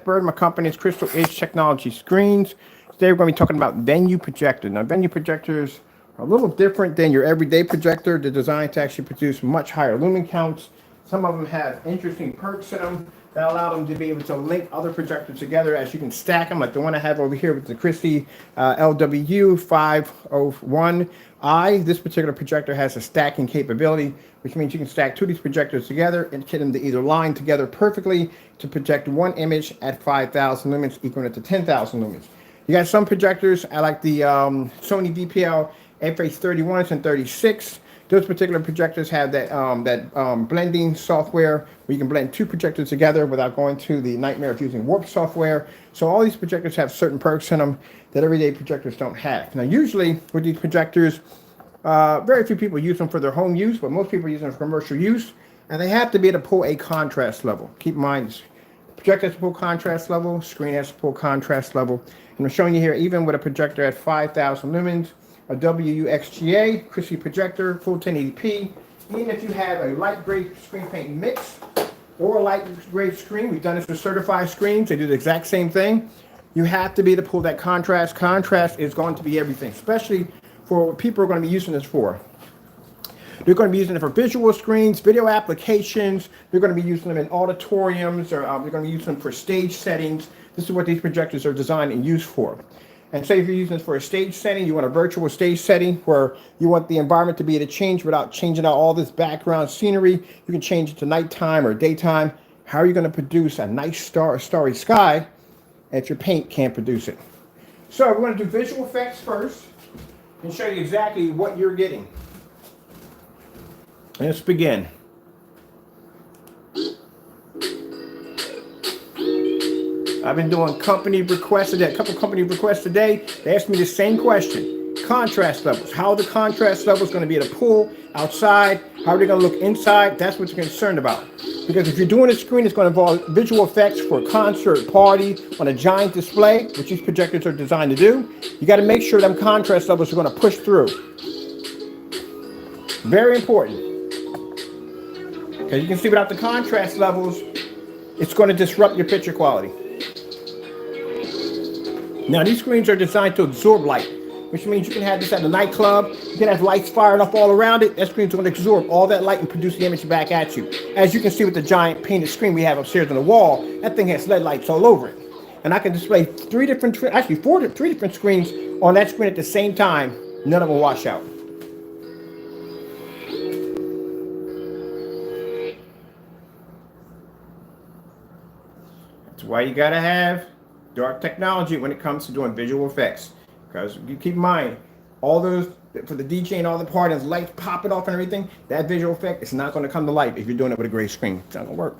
Bird. My company is Crystal Edge Technology Screens. Today we're going to be talking about venue projectors. Now, venue projectors are a little different than your everyday projector. They're designed to actually produce much higher lumen counts. Some of them have interesting perks in them that allow them to be able to link other projectors together, as you can stack them, like the one I have over here with the Christie LW501i. This particular projector has a stacking capability, which means you can stack two of these projectors together and get them to either line together perfectly to project one image at 5,000 lumens, equal to 10,000 lumens. You got some projectors, I like the Sony DPL FH31s and 36. Those particular projectors have that blending software where you can blend two projectors together without going to the nightmare of using warp software. So all these projectors have certain perks in them that everyday projectors don't have. Now, usually with these projectors, very few people use them for their home use, but most people use them for commercial use, and they have to be able to pull a contrast level. Keep in mind, projector has to pull contrast level, screen has to pull contrast level. And I'm showing you here, even with a projector at 5,000 lumens, a WUXGA, Christie projector, full 1080p. Even if you have a light gray screen paint mix or a light gray screen, we've done this with certified screens, they do the exact same thing. You have to be able to pull that contrast. Contrast is going to be everything, especially for what people are going to be using this for. They're going to be using it for visual screens, video applications. They're going to be using them in auditoriums, or they're going to be using them for stage settings. This is what these projectors are designed and used for. And say if you're using this for a stage setting, you want a virtual stage setting where you want the environment to be able to change without changing out all this background scenery. You can change it to nighttime or daytime. How are you going to produce a nice starry sky if your paint can't produce it? So we're going to do visual effects first and show you exactly what you're getting. Let's begin. I've been doing company requests today, a couple company requests today. They asked me the same question. Contrast levels. How are the contrast levels going to be able to pull outside? How are they going to look inside? That's what you're concerned about. Because if you're doing a screen, it's going to involve visual effects for a concert, party, on a giant display, which these projectors are designed to do. You got to make sure them contrast levels are going to push through. Very important. Because you can see without the contrast levels, it's going to disrupt your picture quality. Now, these screens are designed to absorb light, which means you can have this at a nightclub. You can have lights firing up all around it. That screen's going to absorb all that light and produce the image back at you. As you can see with the giant painted screen we have upstairs on the wall, that thing has LED lights all over it. And I can display three different screens on that screen at the same time. None of them wash out. That's why you got to have dark technology when it comes to doing visual effects, because you keep in mind all those for the DJ and all the parties, lights popping off and everything, that visual effect is not going to come to life if you're doing it with a gray screen. It's not going to work.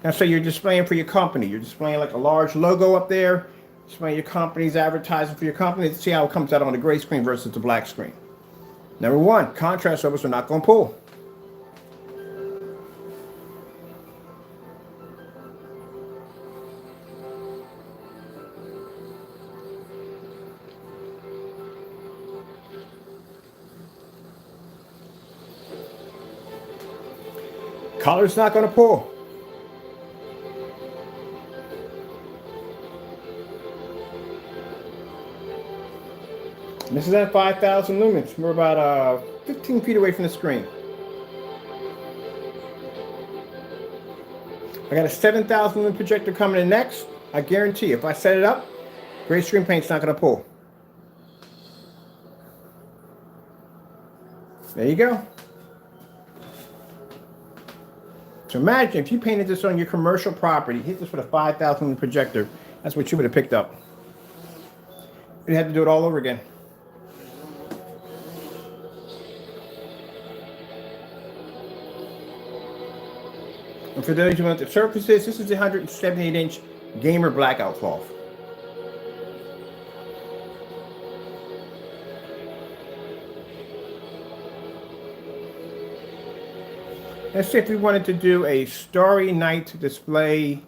Now, so you're displaying for your company, you're displaying like a large logo up there, displaying your company's advertising for your company. Let's see how it comes out on the gray screen versus the black screen. Number one, contrast levels are not going to pull. Color's not going to pull. This is at 5,000 lumens. We're about 15 feet away from the screen. I got a 7,000 lumen projector coming in next. I guarantee if I set it up, gray screen paint's not going to pull. There you go. So imagine if you painted this on your commercial property, hit this with a 5,000 lumen projector, that's what you would have picked up. You'd have to do it all over again. And for those who want the surfaces, this is the 178-inch gamer blackout cloth. Let's say if we wanted to do a starry night display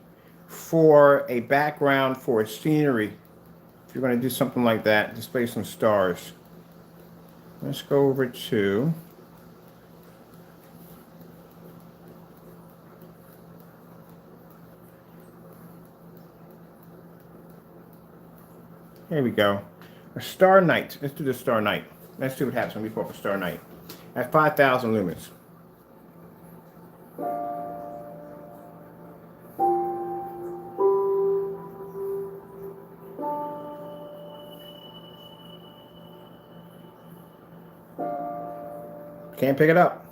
for a background for a scenery. If you're going to do something like that, display some stars. Let's go over to Here we go. A Star Night. Let's do the Star Night. Let's see what happens when we pull up a Star Night at 5,000 lumens. Can't pick it up.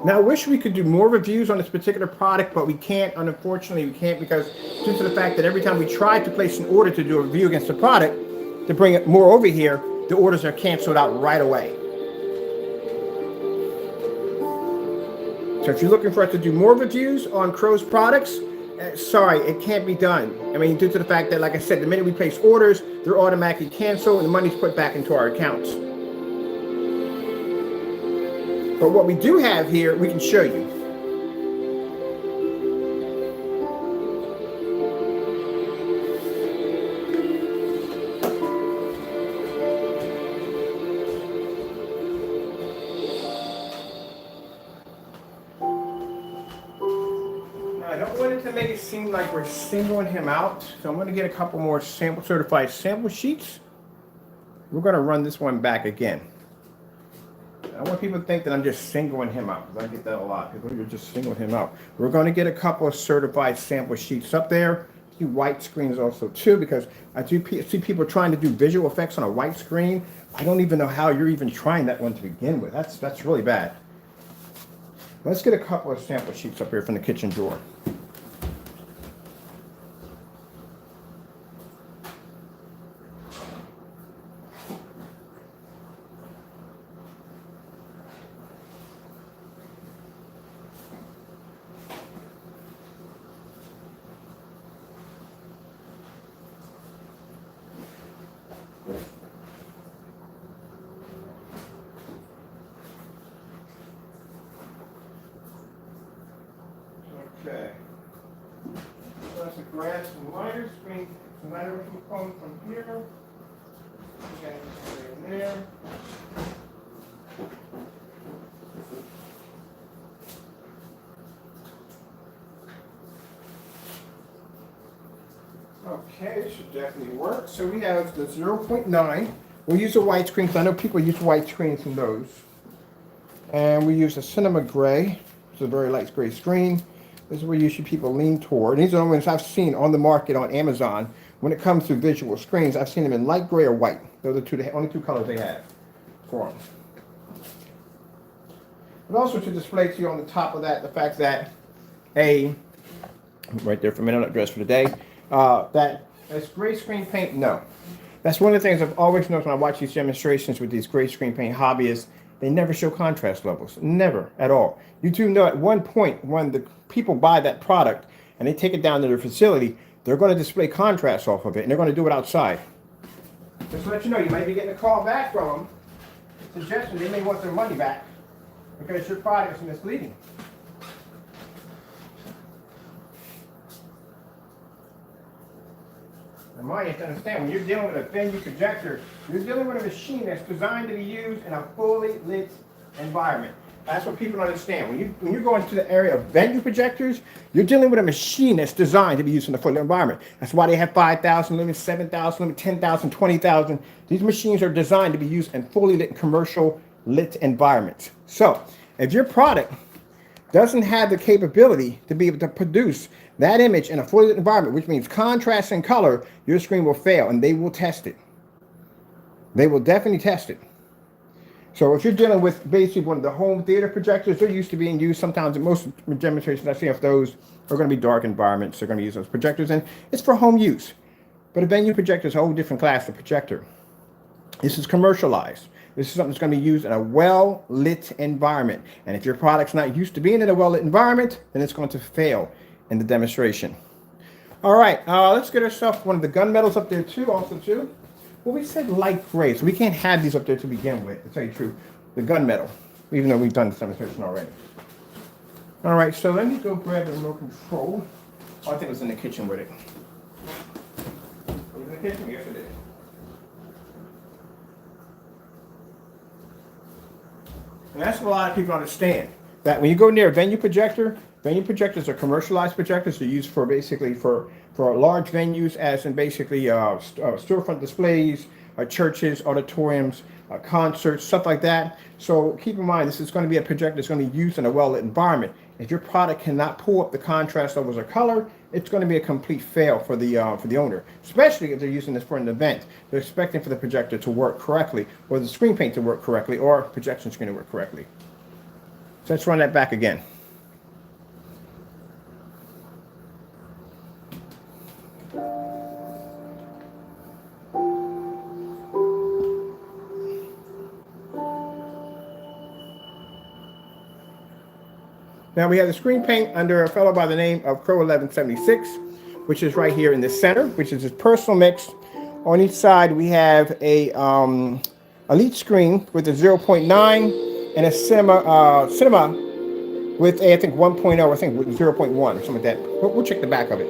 Now, I wish we could do more reviews on this particular product, but we can't. Unfortunately, we can't, because due to the fact that every time we try to place an order to do a review against the product, to bring it more over here, the orders are canceled out right away. So if you're looking for us to do more reviews on Crow's products, sorry, it can't be done. I mean, due to the fact that, like I said, the minute we place orders, they're automatically canceled and the money's put back into our accounts. But what we do have here, we can show you. Now, I don't want it to make it seem like we're singling him out, so I'm going to get a couple more certified sample sheets. We're going to run this one back again. I want people to think that I'm just singling him out, because I get that a lot. People are just singling him out. We're going to get a couple of certified sample sheets up there. Do white screens also too, because I do see people trying to do visual effects on a white screen. I don't even know how you're even trying that one to begin with. That's really bad. Let's get a couple of sample sheets up here from the kitchen drawer. Okay. So let's grab some lighter screen, some lighter component from here. Okay, in there. Okay, this should definitely work. So we have the 0.9. We'll use a white screen, because I know people use white screens in those. And we use a cinema gray, which is a very light gray screen. This is where usually people lean toward. These are the ones I've seen on the market on Amazon. When it comes to visual screens, I've seen them in light gray or white. Those are the only two colors they have for them. But also to display to you on the top of that, the fact that right there for minute address for the day, that it's gray screen paint, no. That's one of the things I've always noticed when I watch these demonstrations with these gray screen paint hobbyists. They never show contrast levels, never at all. You do know at one point when the people buy that product and they take it down to their facility, they're going to display contrast off of it, and they're going to do it outside. Just to let you know, you might be getting a call back from them suggesting they may want their money back because your product is misleading. Remind you to understand, when you're dealing with a venue projector, you're dealing with a machine that's designed to be used in a fully lit environment. That's what people don't understand. When you go into the area of venue projectors, you're dealing with a machine that's designed to be used in a fully lit environment. That's why they have 5,000 lumens, 7,000 lumens, 10,000, 20,000. These machines are designed to be used in fully lit commercial lit environments. So if your product doesn't have the capability to be able to produce that image in a fully lit environment, which means contrast and color, your screen will fail, and they will test it. They will definitely test it. So if you're dealing with basically one of the home theater projectors, they're used to being used sometimes in most demonstrations I see of those are going to be dark environments. They're going to use those projectors, and it's for home use. But a venue projector is a whole different class of projector. This is commercialized. This is something that's going to be used in a well-lit environment. And if your product's not used to being in a well-lit environment, then it's going to fail in the demonstration. All right, let's get ourselves one of the gunmetals up there too, Well, we said light gray, so we can't have these up there to begin with, to tell you the truth. The gunmetal, even though we've done this demonstration already. All right, so let me go grab the remote control. Oh, I think it was in the kitchen with it. It was in the kitchen? Yes, it is. And that's what a lot of people understand. That when you go near a venue projectors are commercialized projectors. They're used for basically for for large venues, as in basically storefront displays, churches, auditoriums, concerts, stuff like that. So keep in mind, this is going to be a projector that's going to be used in a well-lit environment. If your product cannot pull up the contrast levels or color, it's going to be a complete fail for the owner, especially if they're using this for an event. They're expecting for the projector to work correctly, or the screen paint to work correctly, or projection screen to work correctly. So let's run that back again. Now we have the screen paint under a fellow by the name of Crow 1176, which is right here in the center, which is his personal mix. On each side we have a elite screen with a 0.9 and a cinema with a, I think 1.0, I think with 0.1 or something like that. We'll check the back of it.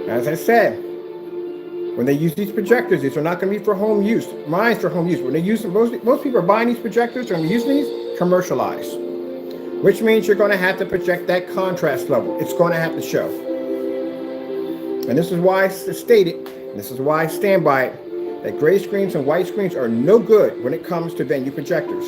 As I said, when they use these projectors, these are not going to be for home use. Mine's for home use. When they use them, most people are buying these projectors and using these commercialized, which means you're going to have to project that contrast level. It's going to have to show. And this is why I stated, and this is why I stand by it, that gray screens and white screens are no good when it comes to venue projectors.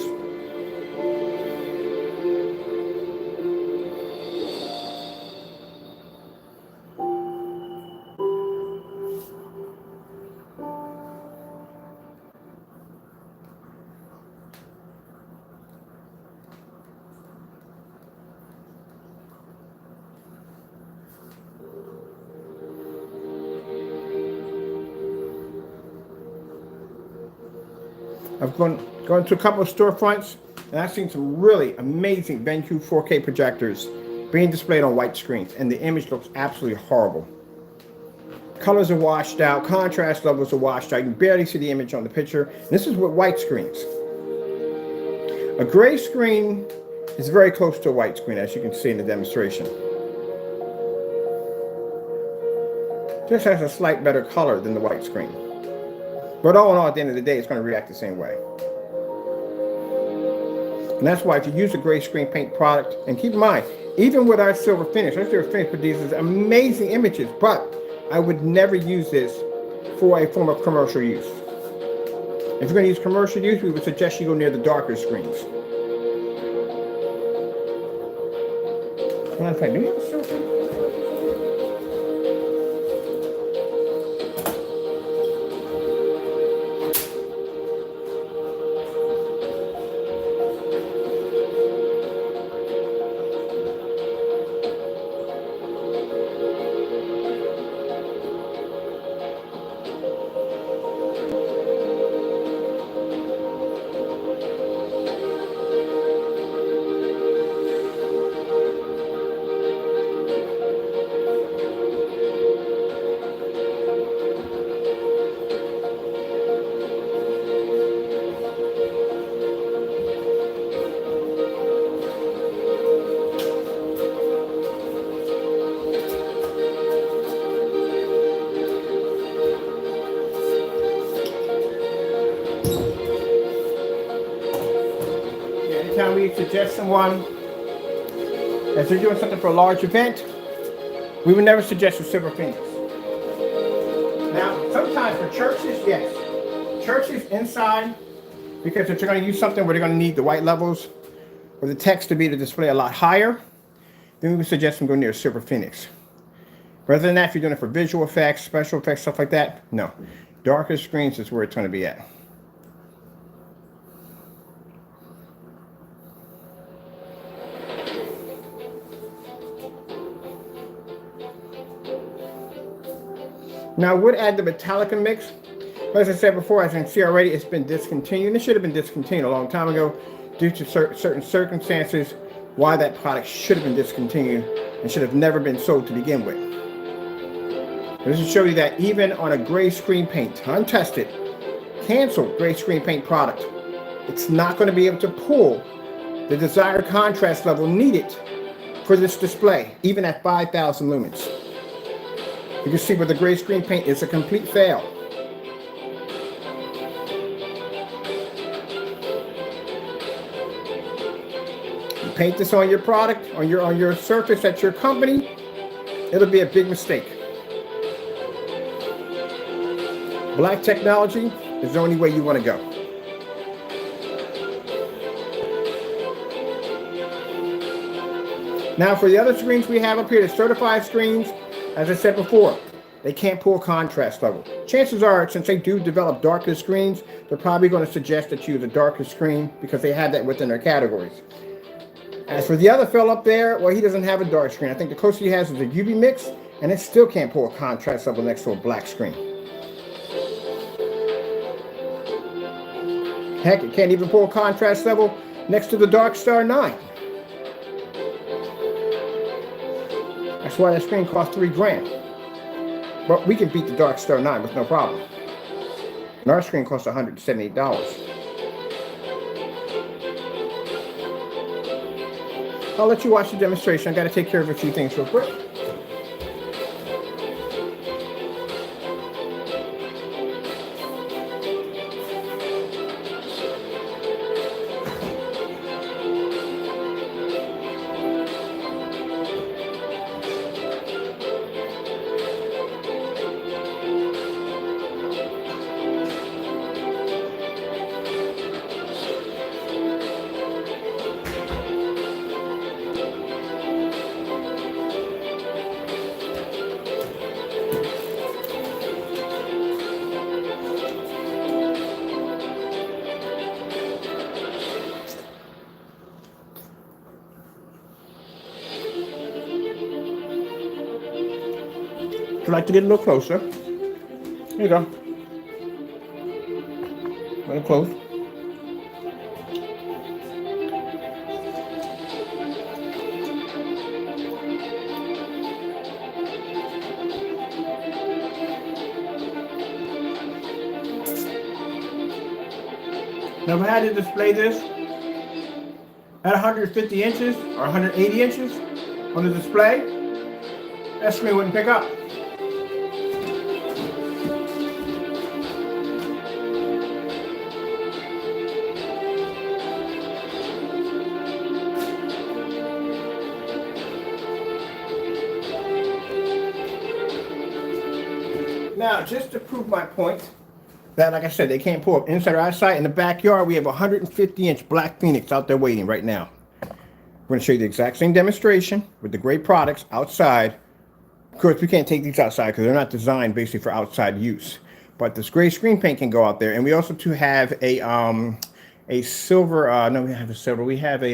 I've gone to a couple of storefronts, and I've seen some really amazing VenQ 4K projectors being displayed on white screens, and the image looks absolutely horrible. Colors are washed out, contrast levels are washed out. You can barely see the image on the picture. And this is with white screens. A gray screen is very close to a white screen, as you can see in the demonstration. Just has a slight better color than the white screen. But all in all, at the end of the day, it's going to react the same way. And that's why if you use a gray screen paint product, and keep in mind, even with our silver finish produces amazing images, but I would never use this for a form of commercial use. If you're going to use commercial use, we would suggest you go near the darker screens. Matter of fact, do you have a silver? Anytime we suggest someone, as they're doing something for a large event, we would never suggest a silver finish. Now, sometimes for churches, yes. Churches inside, because if they're going to use something where they're going to need the white levels or the text to be to display a lot higher, then we would suggest them go near a silver phoenix. Rather than that, if you're doing it for visual effects, special effects, stuff like that, no. Darker screens is where it's going to be at. Now I would add the Metallica mix, but as I said before, as you can see already, it's been discontinued. It should have been discontinued a long time ago due to certain circumstances why that product should have been discontinued and should have never been sold to begin with. This will show you that even on a gray screen paint, untested, canceled gray screen paint product, it's not going to be able to pull the desired contrast level needed for this display, even at 5,000 lumens. You can see with the gray screen paint, it's a complete fail. paint this on your product, on your surface at your company, it'll be a big mistake. Black technology is the only way you want to go. Now for the other screens we have up here, the certified screens, as I said before, they can't pull contrast level. Chances are, since they do develop darker screens, they're probably going to suggest that you use a darker screen because they have that within their categories. As for the other fellow up there, well, he doesn't have a dark screen. I think the closest he has is a UV mix, and it still can't pull a contrast level next to a black screen. Heck, it can't even pull a contrast level next to the Dark Star 9. That's why that screen costs $3,000. But we can beat the Dark Star 9 with no problem. And our screen costs $178. I'll let you watch the demonstration. I got to take care of a few things real quick. If you'd like to get a little closer, here you go. A little close. Now, if I had to display this at 150 inches or 180 inches on the display, that screen wouldn't pick up. Now, just to prove my point, that, like I said, they can't pull up inside or outside. In the backyard, we have a 150-inch Black Phoenix out there waiting right now. We're going to show you the exact same demonstration with the great products outside. Of course, we can't take these outside because they're not designed basically for outside use. But this gray screen paint can go out there. And we also too have a silver, no, we have a silver. We have a,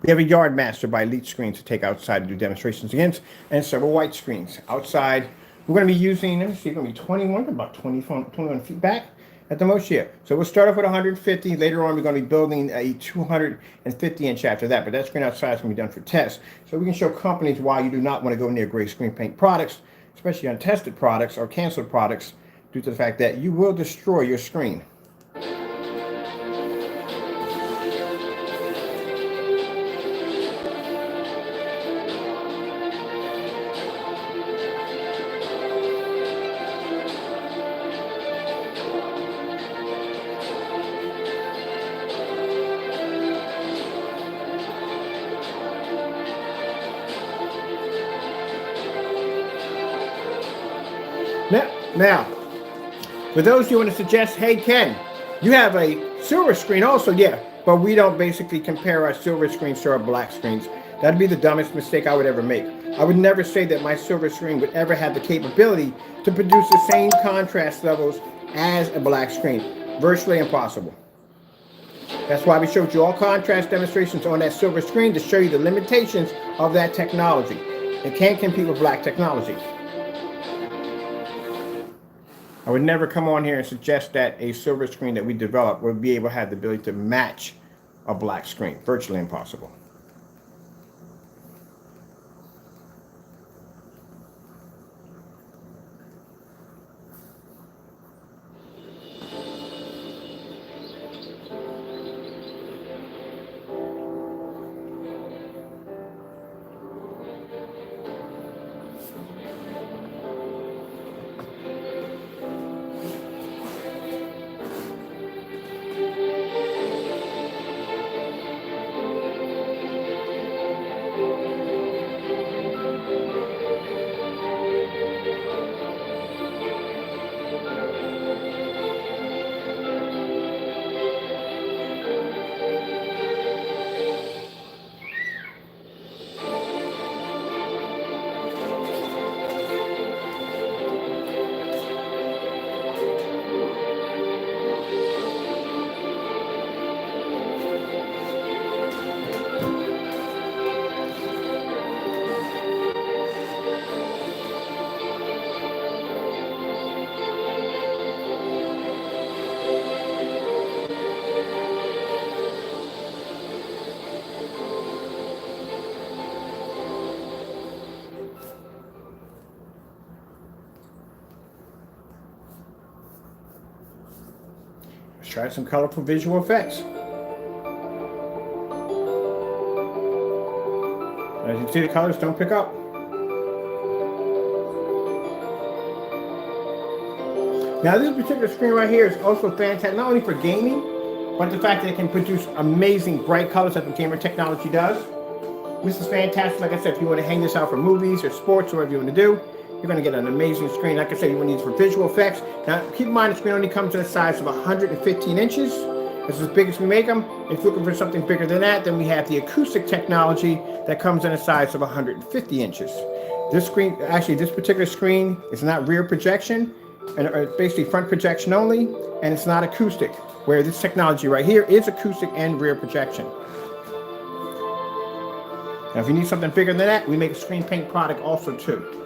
we have a Yard Master by Elite Screens to take outside to do demonstrations against, and several white screens outside. We're going to be using, let me see, it's going to be 21, about 21 feet back at the most here. So we'll start off with 150. Later on, we're going to be building a 250 inch after that. But that screen outside is going to be done for tests. So we can show companies why you do not want to go near gray screen paint products, especially untested products or canceled products, due to the fact that you will destroy your screen. Now, for those you want to suggest, hey Ken, you have a silver screen also, yeah, but we don't basically compare our silver screens to our black screens. That'd be the dumbest mistake I would ever make. I would never say that my silver screen would ever have the capability to produce the same contrast levels as a black screen. Virtually impossible. That's why we showed you all contrast demonstrations on that silver screen to show you the limitations of that technology. It can't compete with black technology. I would never come on here and suggest that a silver screen that we develop would be able to have the ability to match a black screen. Virtually impossible. Let's try some colorful visual effects. As you can see, the colors don't pick up. Now this particular screen right here is also fantastic, not only for gaming, but the fact that it can produce amazing bright colors that the camera technology does. This is fantastic. Like I said, if you want to hang this out for movies or sports or whatever you want to do, you're going to get an amazing screen. Like I said, you want to use it for visual effects. Now, keep in mind the screen only comes in a size of 115 inches. This is as big as we make them. If you're looking for something bigger than that, then we have the acoustic technology that comes in a size of 150 inches. This screen, actually, this particular screen is not rear projection, and it's basically front projection only, and it's not acoustic, where this technology right here is acoustic and rear projection. Now, if you need something bigger than that, we make a screen paint product also too.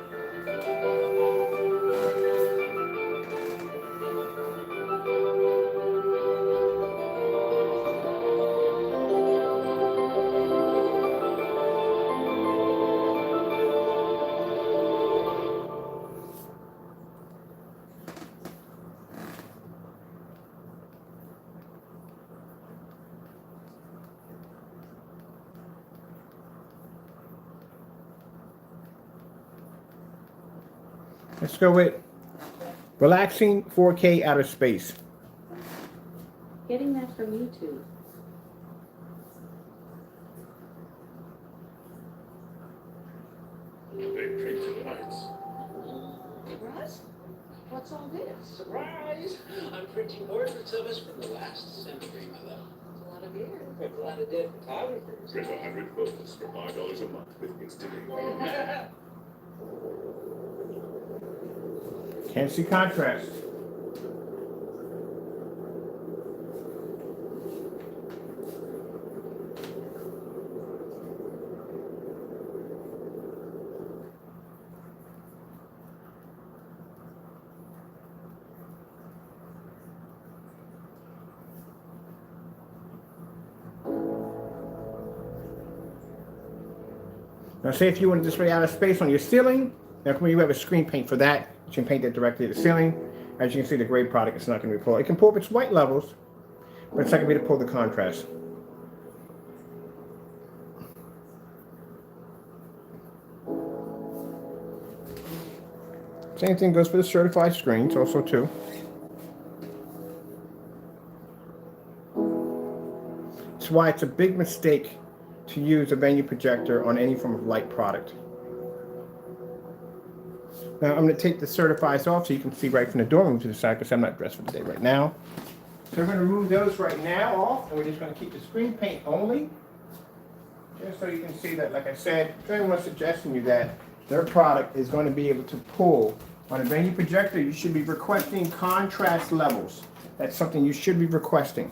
Let's go with relaxing 4K outer space. Getting that from YouTube. Big crazy lights. Russ? What's all this? Surprise! I'm printing portraits of us from the last century, my love. It's a lot of beer. We have a lot of dead photographers. Print 100 photos for $5 a month with instant ink. Can't see contrast. Now say if you want to display outer space on your ceiling, now when you have a screen paint for that, you can paint that directly to the ceiling. As you can see, the gray product is not going to be pulled. It can pull up its white levels, but it's not going to be able to pull the contrast. Same thing goes for the certified screens also too. That's why it's a big mistake to use a venue projector on any form of light product. Now I'm going to take the certifieds off so you can see right from the door. Move to the side because I'm not dressed for the day right now. So we're going to remove those right now off, and we're just going to keep the screen paint only. Just so you can see that, like I said, if anyone's suggesting you that their product is going to be able to pull on a venue projector, you should be requesting contrast levels. That's something you should be requesting.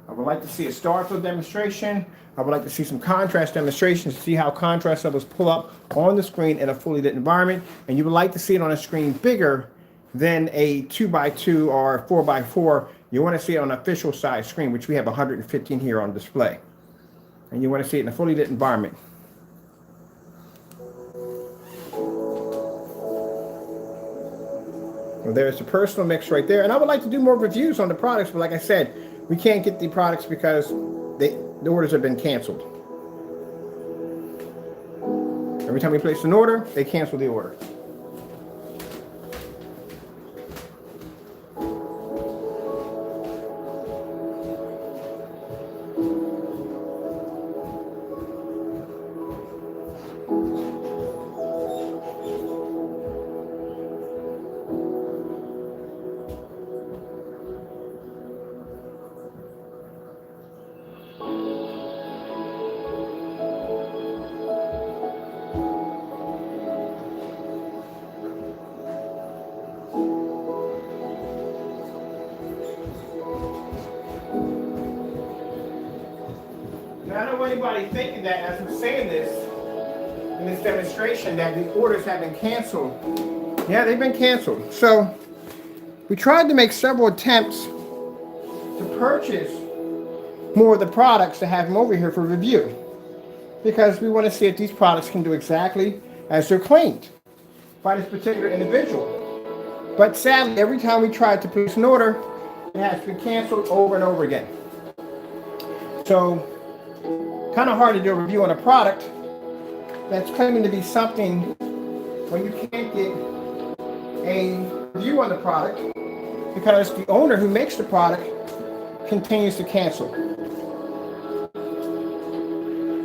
I would like to see a star field demonstration. I would like to see some contrast demonstrations to see how contrast levels pull up on the screen in a fully lit environment. And you would like to see it on a screen bigger than a 2x2 or 4x4. You want to see it on an official size screen, which we have 115 here on display. And you want to see it in a fully lit environment. Well, there's the personal mix right there. And I would like to do more reviews on the products, but like I said, we can't get the products because the orders have been canceled. Every time we place an order, they cancel the order. want anybody thinking that as I'm saying this in this demonstration that the orders have been canceled. Yeah, they've been canceled. So we tried to make several attempts to purchase more of the products to have them over here for review, because we want to see if these products can do exactly as they're claimed by this particular individual. But sadly, every time we tried to place an order, it has been canceled over and over again. So, kind of hard to do a review on a product that's claiming to be something when you can't get a review on the product because the owner who makes the product continues to cancel.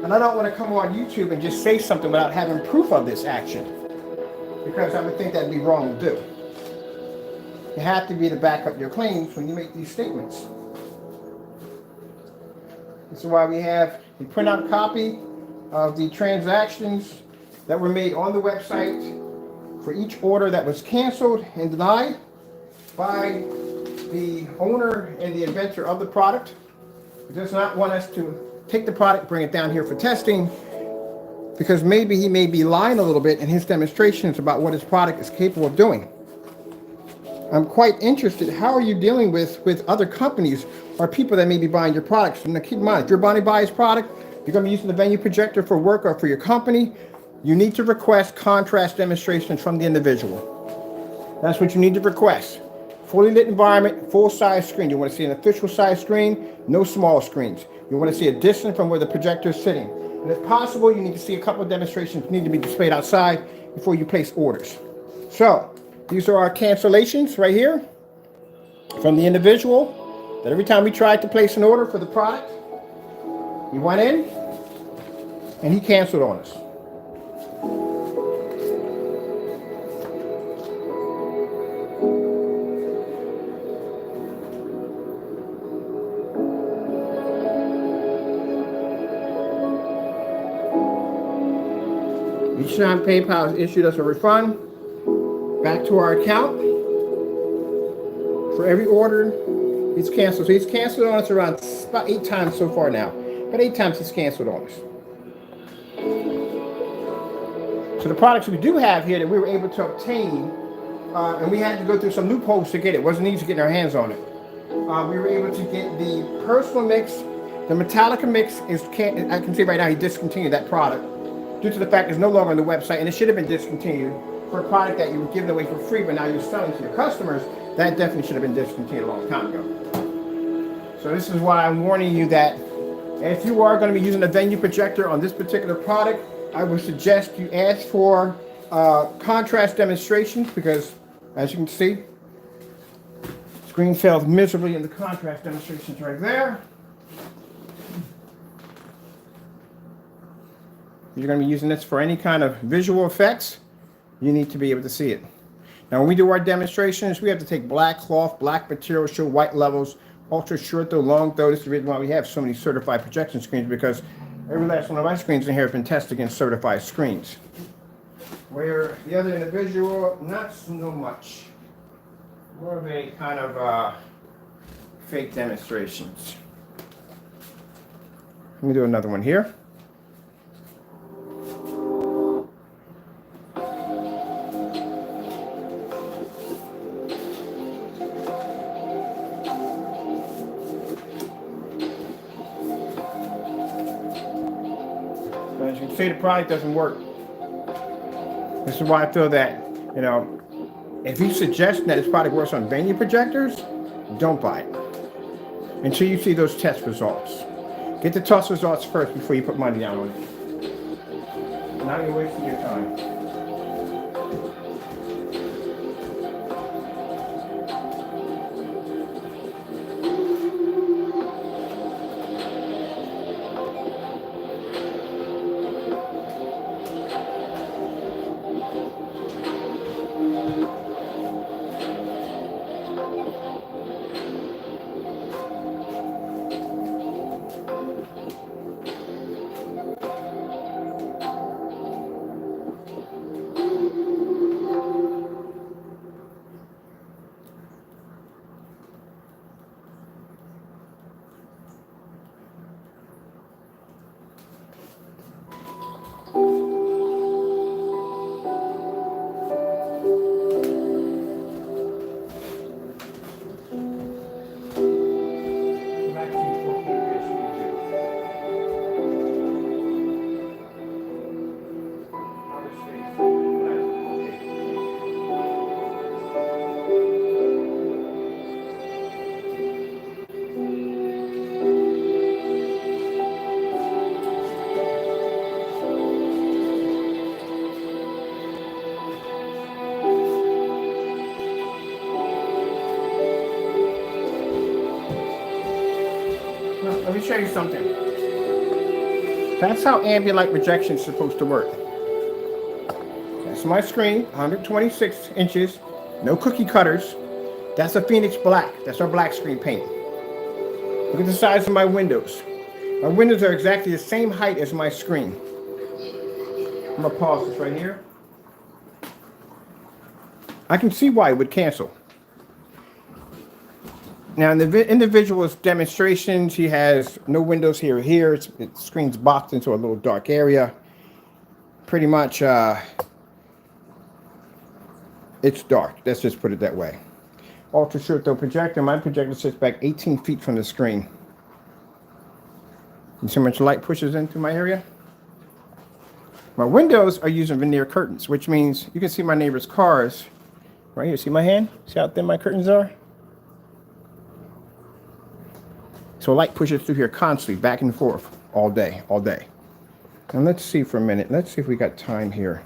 And I don't want to come on YouTube and just say something without having proof of this action, because I would think that'd be wrong to do. You have to be to back up your claims when you make these statements. This is why we have a printout copy of the transactions that were made on the website for each order that was canceled and denied by the owner and the inventor of the product, who does not want us to take the product, bring it down here for testing, because maybe he may be lying a little bit in his demonstrations about what his product is capable of doing. I'm quite interested. How are you dealing with other companies or people that may be buying your products? And keep in mind, if you're buying his product, you're going to be using the venue projector for work or for your company, you need to request contrast demonstrations from the individual. That's what you need to request. Fully lit environment, full-size screen. You want to see an official size screen, no small screens. You want to see a distance from where the projector is sitting. And if possible, you need to see a couple of demonstrations need to be displayed outside before you place orders. So, these are our cancellations right here from the individual that every time we tried to place an order for the product, he went in and he canceled on us. Each time PayPal has issued us a refund back to our account for every order he's canceled. So he's canceled on us around about 8 times so far now. But 8 times he's canceled on us. So the products we do have here that we were able to obtain, and we had to go through some loopholes to get it. It wasn't easy getting our hands on it. We were able to get the personal mix. The Metallica mix is, I can see right now he discontinued that product due to the fact it's no longer on the website, and it should have been discontinued for a product that you were giving away for free, but now you're selling to your customers. That definitely should have been discontinued a long time ago. So this is why I'm warning you that if you are going to be using a venue projector on this particular product, I would suggest you ask for contrast demonstrations, because as you can see, screen fails miserably in the contrast demonstrations right there. You're going to be using this for any kind of visual effects, you need to be able to see it. Now, when we do our demonstrations, we have to take black cloth, black material, show white levels, ultra short throw, long throw. This is the reason why we have so many certified projection screens, because every last one of my screens in here have been tested against certified screens. Where the other individual, not so much. More of a kind of fake demonstrations. Let me do another one here. As you can see, the product doesn't work. This is why I feel that, if you suggest that this product works on venue projectors, don't buy it until you see those test results. Get the test results first before you put money down on it. Now you're wasting your time. Let me show you something. That's how ambient light projection is supposed to work. That's my screen, 126 inches, no cookie cutters. That's a Phoenix Black. That's our black screen paint. Look at the size of my windows. My windows are exactly the same height as my screen. I'm gonna pause this right here. I can see why it would cancel. Now in the individual's demonstrations, he has no windows here or here. The screen's boxed into a little dark area. Pretty much, it's dark. Let's just put it that way. Ultra short throw projector. My projector sits back 18 feet from the screen. You see how much light pushes into my area? My windows are using veneer curtains, which means you can see my neighbor's cars. Right here, see my hand? See how thin my curtains are? So light pushes through here constantly, back and forth, all day, all day. And let's see for a minute. Let's see if we got time here.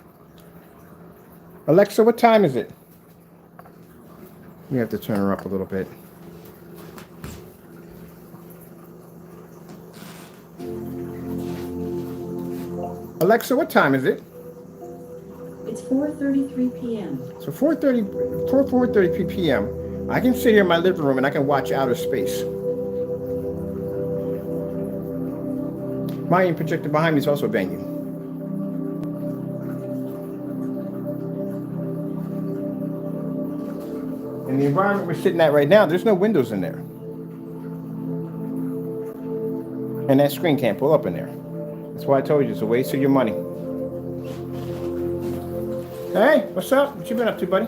Alexa, what time is it? We have to turn her up a little bit. Alexa, what time is it? It's 4:33 p.m. So 4:30 p.m. I can sit here in my living room and I can watch outer space. My projector behind me is also a venue. In the environment we're sitting at right now, there's no windows in there. And that screen can't pull up in there. That's why I told you it's a waste of your money. Hey, what's up? What you been up to, buddy?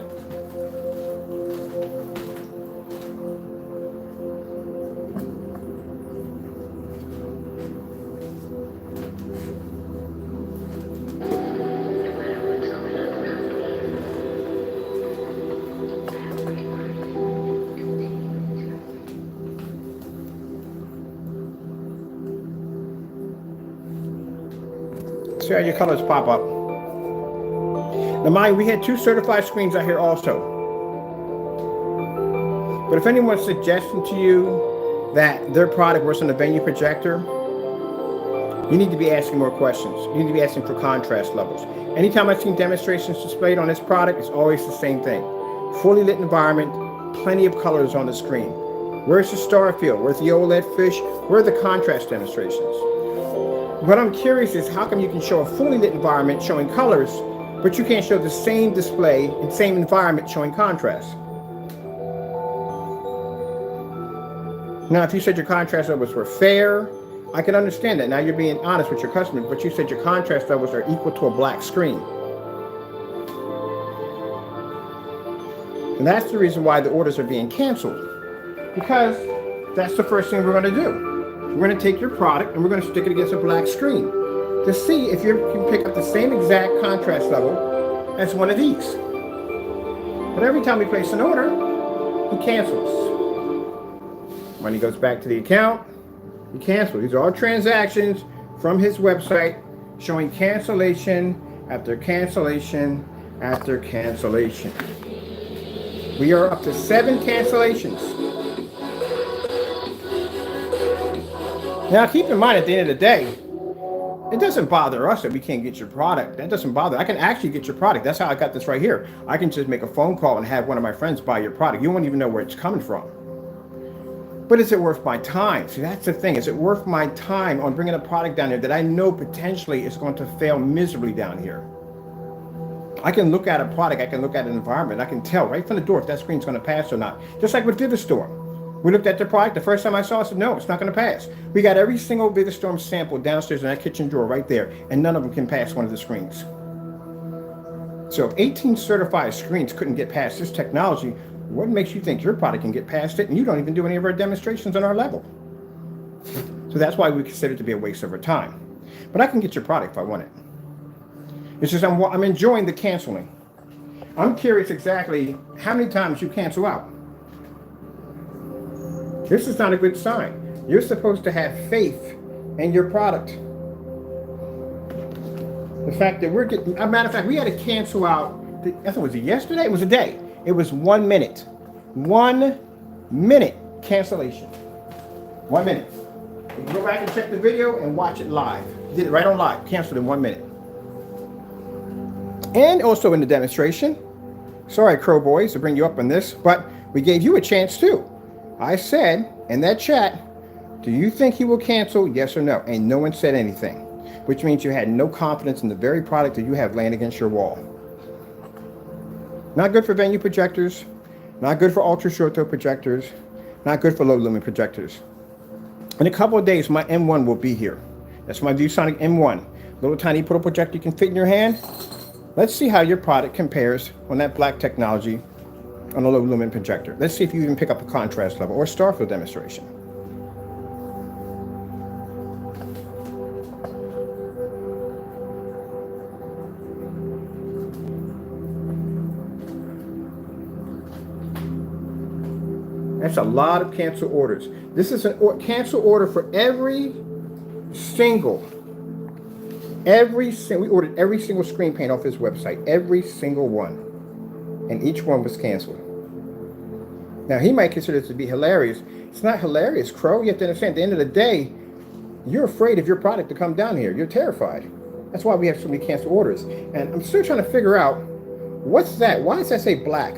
See how your colors pop up. Now mind, we had 2 certified screens out here also. But if anyone's suggesting to you that their product works on a venue projector, you need to be asking more questions. You need to be asking for contrast levels. Anytime I've seen demonstrations displayed on this product, it's always the same thing. Fully lit environment, plenty of colors on the screen. Where's the star field? Where's the OLED fish? Where are the contrast demonstrations? What I'm curious is how come you can show a fully lit environment showing colors, but you can't show the same display and same environment showing contrast? Now, if you said your contrast levels were fair, I can understand that. Now you're being honest with your customers, but you said your contrast levels are equal to a black screen. And that's the reason why the orders are being canceled. Because that's the first thing we're going to do. We're going to take your product and we're going to stick it against a black screen to see if you can pick up the same exact contrast level as one of these. But every time we place an order, he cancels. Money goes back to the account, he cancels. These are all transactions from his website showing cancellation after cancellation after cancellation. We are up to 7 cancellations. Now, keep in mind, at the end of the day, it doesn't bother us that we can't get your product. That doesn't bother. I can actually get your product. That's how I got this right here. I can just make a phone call and have one of my friends buy your product. You won't even know where it's coming from. But is it worth my time? See, that's the thing. Is it worth my time on bringing a product down here that I know potentially is going to fail miserably down here? I can look at a product. I can look at an environment. I can tell right from the door if that screen's going to pass or not. Just like with ViviStorm. We looked at the product. The first time I saw it, I said, no, it's not going to pass. We got every single ViviStorm sample downstairs in that kitchen drawer right there, and none of them can pass one of the screens. So if 18 certified screens couldn't get past this technology, what makes you think your product can get past it, and you don't even do any of our demonstrations on our level? So that's why we consider it to be a waste of our time. But I can get your product if I want it. It's just I'm enjoying the canceling. I'm curious exactly how many times you cancel out. This is not a good sign. You're supposed to have faith in your product. The fact that we're getting, as a matter of fact, we had to cancel out, I think, was it yesterday? It was a day. It was 1 minute. 1 minute cancellation. 1 minute. You can go back and check the video and watch it live. Did it right on live. Canceled in 1 minute. And also in the demonstration, sorry, Crow Boys, to bring you up on this, but we gave you a chance too. I said in that chat, do you think he will cancel? Yes or no? And no one said anything, which means you had no confidence in the very product that you have laying against your wall. Not good for venue projectors, not good for ultra short throw projectors, not good for low lumen projectors. In a couple of days, my M1 will be here. That's my ViewSonic M1. Little tiny portable projector you can fit in your hand. Let's see how your product compares on that black technology on a low lumen projector. Let's see if you even pick up a contrast level or a Starfield demonstration. That's a lot of cancel orders. This is a cancel order for every single, we ordered every single screen paint off his website, every single one. And each one was canceled. Now, he might consider this to be hilarious. It's not hilarious, Crow. You have to understand, at the end of the day, you're afraid of your product to come down here. You're terrified. That's why we have so many canceled orders. And I'm still trying to figure out, what's that? Why does that say black?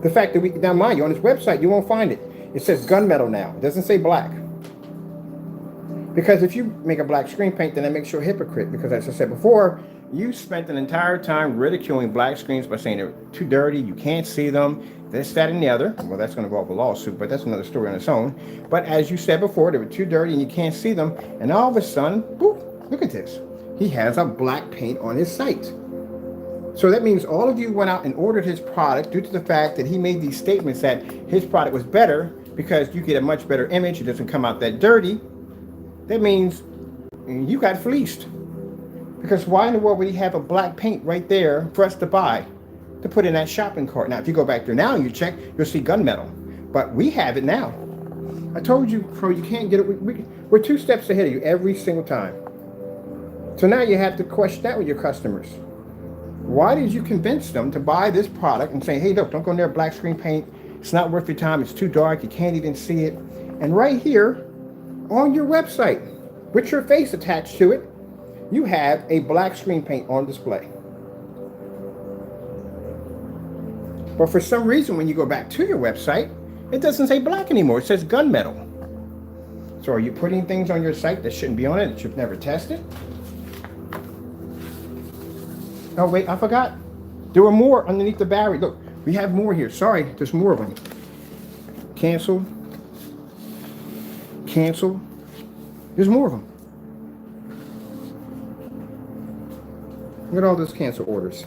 The fact that now mind you, on his website, you won't find it. It says gunmetal now. It doesn't say black. Because if you make a black screen paint, then that makes you a hypocrite. Because as I said before, you spent an entire time ridiculing black screens by saying they're too dirty, you can't see them, this, that, and the other. Well, that's going to involve a lawsuit, but that's another story on its own. But as you said before, they were too dirty and you can't see them. And all of a sudden, boop, look at this. He has a black paint on his site. So that means all of you went out and ordered his product due to the fact that he made these statements that his product was better because you get a much better image. It doesn't come out that dirty. That means you got fleeced. Because why in the world would he have a black paint right there for us to buy, to put in that shopping cart? Now, if you go back there now and you check, you'll see gunmetal. But we have it now. I told you, Crow, you can't get it. We're 2 steps ahead of you every single time. So now you have to question that with your customers. Why did you convince them to buy this product and say, hey, look, don't go near black screen paint. It's not worth your time. It's too dark. You can't even see it. And right here on your website, with your face attached to it, you have a black screen paint on display. But for some reason, when you go back to your website, it doesn't say black anymore. It says gunmetal. So are you putting things on your site that shouldn't be on it, that you've never tested? Oh, wait, I forgot. There were more underneath the battery. Look, we have more here. Sorry, there's more of them. Cancel. Cancel. There's more of them. Look at all those cancel orders.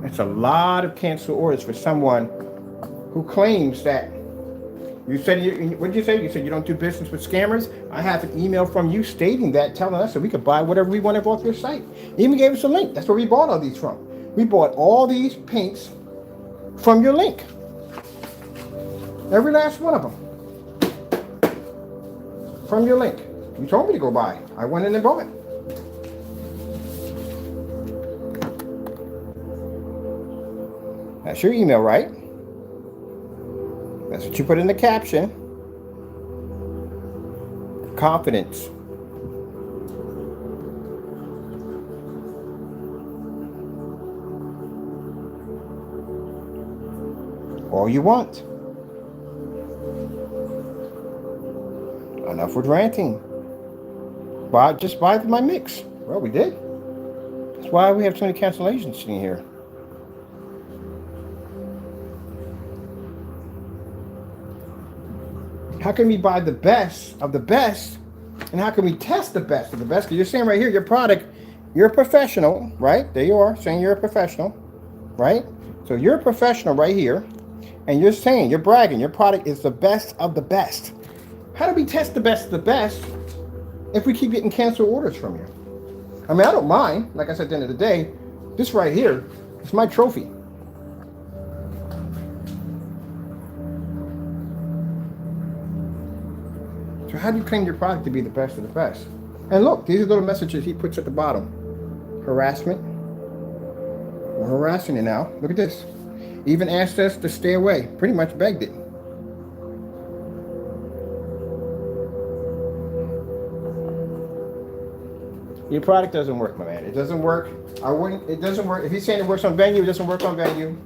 That's a lot of cancel orders for someone who claims that you said, what did you say? You said you don't do business with scammers? I have an email from you stating that, telling us that we could buy whatever we wanted off your site. Even gave us a link. That's where we bought all these from. We bought all these paints from your link. Every last one of them. From your link. You told me to go buy. I went in and bought it. That's your email, right? That's what you put in the caption. Confidence. All you want. Enough with ranting. Just buy my mix. Well, we did. That's why we have so many cancellations sitting here. How can we buy the best of the best? And how can we test the best of the best? Because you're saying right here, your product, you're a professional, right? There you are, saying you're a professional, right? So you're a professional right here. And you're saying, you're bragging, your product is the best of the best. How do we test the best of the best if we keep getting canceled orders from you? I mean, I don't mind. Like I said, at the end of the day, this right here is my trophy. So how do you claim your product to be the best of the best? And look, these are little messages he puts at the bottom. Harassment. We're harassing it now. Look at this. Even asked us to stay away. Pretty much begged it. Your product doesn't work, my man. It doesn't work. It doesn't work. If he's saying it works on venue, it doesn't work on venue.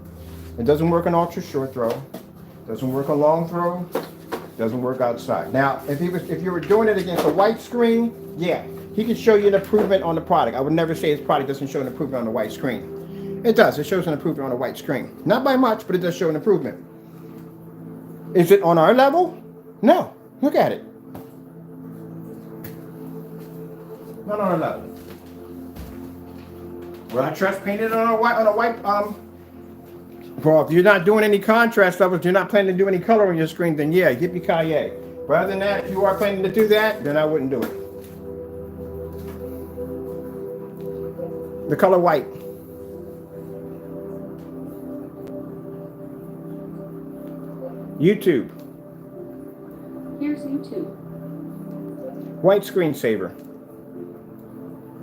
It doesn't work on ultra short throw. It doesn't work on long throw. It doesn't work outside. Now, if you were doing it against a white screen, yeah, he could show you an improvement on the product. I would never say his product doesn't show an improvement on the white screen. It does. It shows an improvement on the white screen. Not by much, but it does show an improvement. Is it on our level? No. Look at it. Not on our level. Will I trust painting on a white well, if you're not doing any contrast levels, you're not planning to do any color on your screen, then yeah, yippee-ki-yay. But other than that, if you are planning to do that, then I wouldn't do it. The color white. YouTube. Here's YouTube. White screensaver.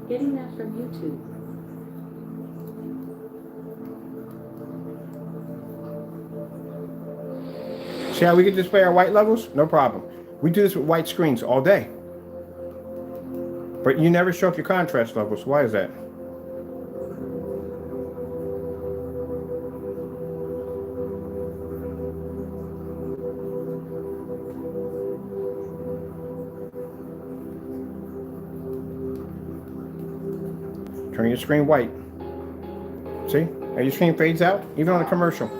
Getting that from YouTube. See how we can display our white levels? No problem. We do this with white screens all day. But you never show up your contrast levels. Why is that? Turn your screen white. See? How your screen fades out? Even on a commercial.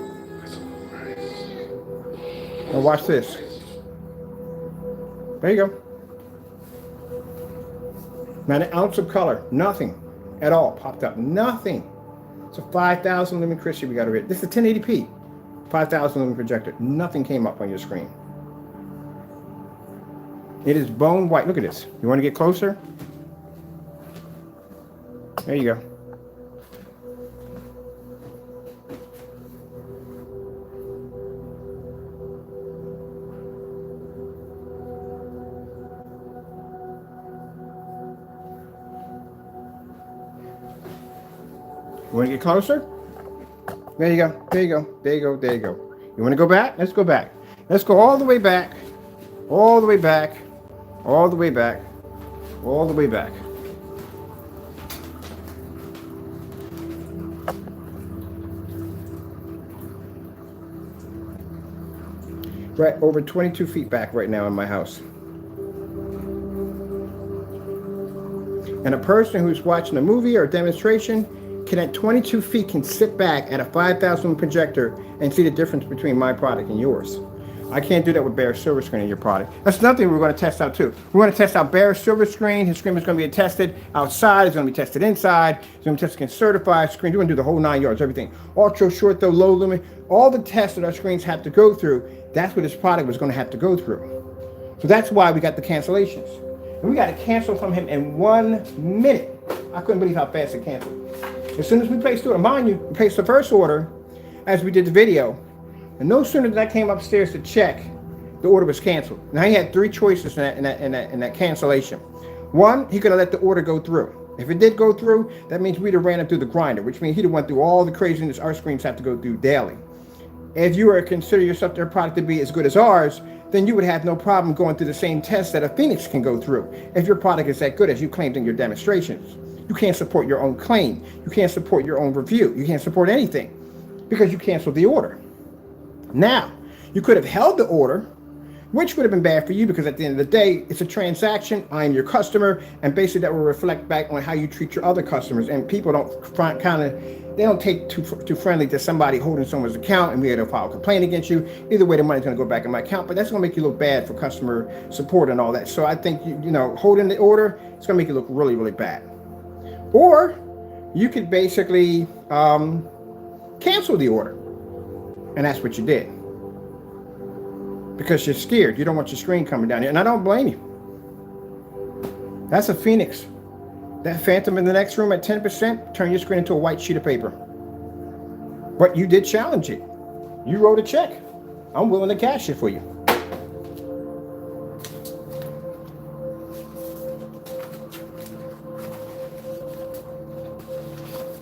Now watch this. There you go. Not an ounce of color. Nothing at all popped up. Nothing. It's a 5,000 lumen crystal we got to read. This is a 1080p. 5,000 lumen projector. Nothing came up on your screen. It is bone white. Look at this. You want to get closer? There you go. You want to get closer? There you go. There you go. There you go. There you go. You want to go back? Let's go back. Let's go all the way back. All the way back. All the way back. All the way back. Right over 22 feet back right now in my house. And a person who's watching a movie or a demonstration can at 22 feet can sit back at a 5,000 projector and see the difference between my product and yours. I can't do that with bare silver screen in your product. That's another thing we're going to test out too. We're going to test out bare silver screen. His screen is going to be tested outside. It's going to be tested inside. It's going to be tested against certified screen. We're going to do the whole 9 yards, everything. Ultra short though, low lumen. All the tests that our screens have to go through, that's what this product was going to have to go through. So that's why we got the cancellations. And we got to cancel from him in 1 minute. I couldn't believe how fast it canceled. As soon as we placed the order, mind you, we placed the first order as we did the video. And no sooner than I came upstairs to check, the order was canceled. Now he had three choices in that cancellation. One, he could have let the order go through. If it did go through, that means we'd have ran it through the grinder, which means he'd have went through all the craziness our screens have to go through daily. If you were to consider yourself their product to be as good as ours, then you would have no problem going through the same tests that a Phoenix can go through. If your product is that good as you claimed in your demonstrations, you can't support your own claim. You can't support your own review. You can't support anything because you canceled the order. Now, you could have held the order, which would have been bad for you because at the end of the day, it's a transaction. I am your customer, and basically that will reflect back on how you treat your other customers. And people they don't take too friendly to somebody holding someone's account and we had to file a complaint against you. Either way, the money's going to go back in my account, but that's going to make you look bad for customer support and all that. So I think, holding the order, it's going to make you look really, really bad. Or you could basically cancel the order. And that's what you did. Because you're scared. You don't want your screen coming down here. And I don't blame you. That's a Phoenix. That Phantom in the next room at 10%, turn your screen into a white sheet of paper. But you did challenge it. You wrote a check. I'm willing to cash it for you.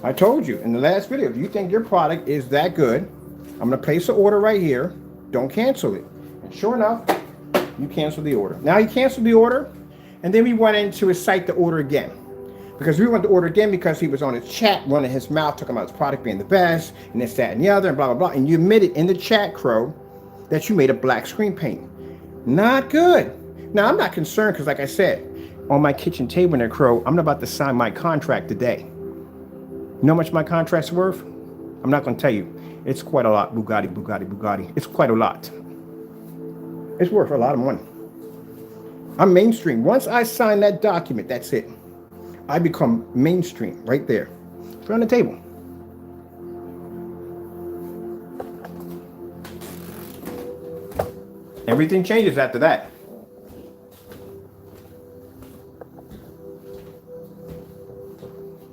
I told you in the last video, if you think your product is that good, I'm going to place an order right here. Don't cancel it. And sure enough, you cancel the order. Now you cancel the order, and then we went into his site to order again. Because we went to order again because he was on his chat running his mouth talking about his product being the best, and this, that, and the other, and blah, blah, blah. And you admitted in the chat, Crow, that you made a black screen paint. Not good. Now, I'm not concerned because, like I said, on my kitchen table there, Crow, I'm about to sign my contract today. You know how much my contract's worth? I'm not going to tell you. It's quite a lot. Bugatti. It's quite a lot. It's worth a lot of money. I'm mainstream. Once I sign that document, that's it. I become mainstream right there. It's on the table. Everything changes after that.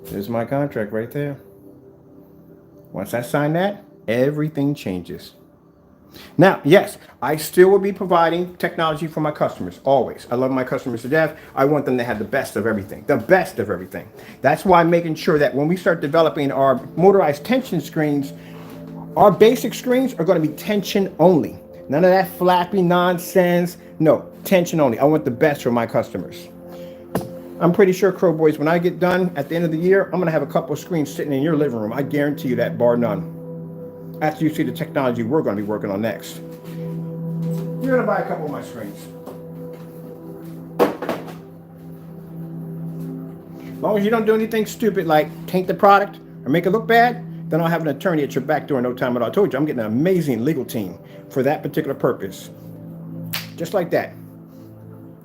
There's my contract right there. Once I sign that, everything changes. Now, yes, I still will be providing technology for my customers, always. I love my customers to death. I want them to have the best of everything, the best of everything. That's why I'm making sure that when we start developing our motorized tension screens, our basic screens are going to be tension only. None of that flappy nonsense. No, tension only. I want the best for my customers. I'm pretty sure, Crow Boys, when I get done at the end of the year, I'm going to have a couple of screens sitting in your living room. I guarantee you that, bar none. After you see the technology we're going to be working on next. You're going to buy a couple of my screens. As long as you don't do anything stupid like taint the product or make it look bad, then I'll have an attorney at your back door in no time at all. I told you, I'm getting an amazing legal team for that particular purpose. Just like that.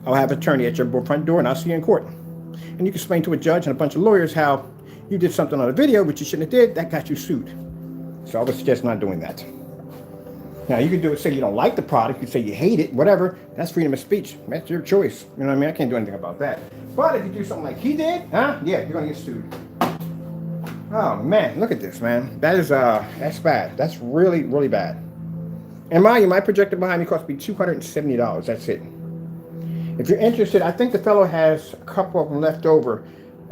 I'll have an attorney at your front door and I'll see you in court. And you can explain to a judge and a bunch of lawyers how you did something on a video which you shouldn't have did, that got you sued. So I would suggest not doing that. Now you can do it, say you don't like the product, you say you hate it, whatever. That's freedom of speech. That's your choice. You know what I mean? I can't do anything about that. But if you do something like he did, yeah, you're gonna get sued. Oh man, look at this, man. That's bad. That's really, really bad. And mind you, my projector behind me cost me $270. That's it. If you're interested, I think the fellow has a couple of them left over.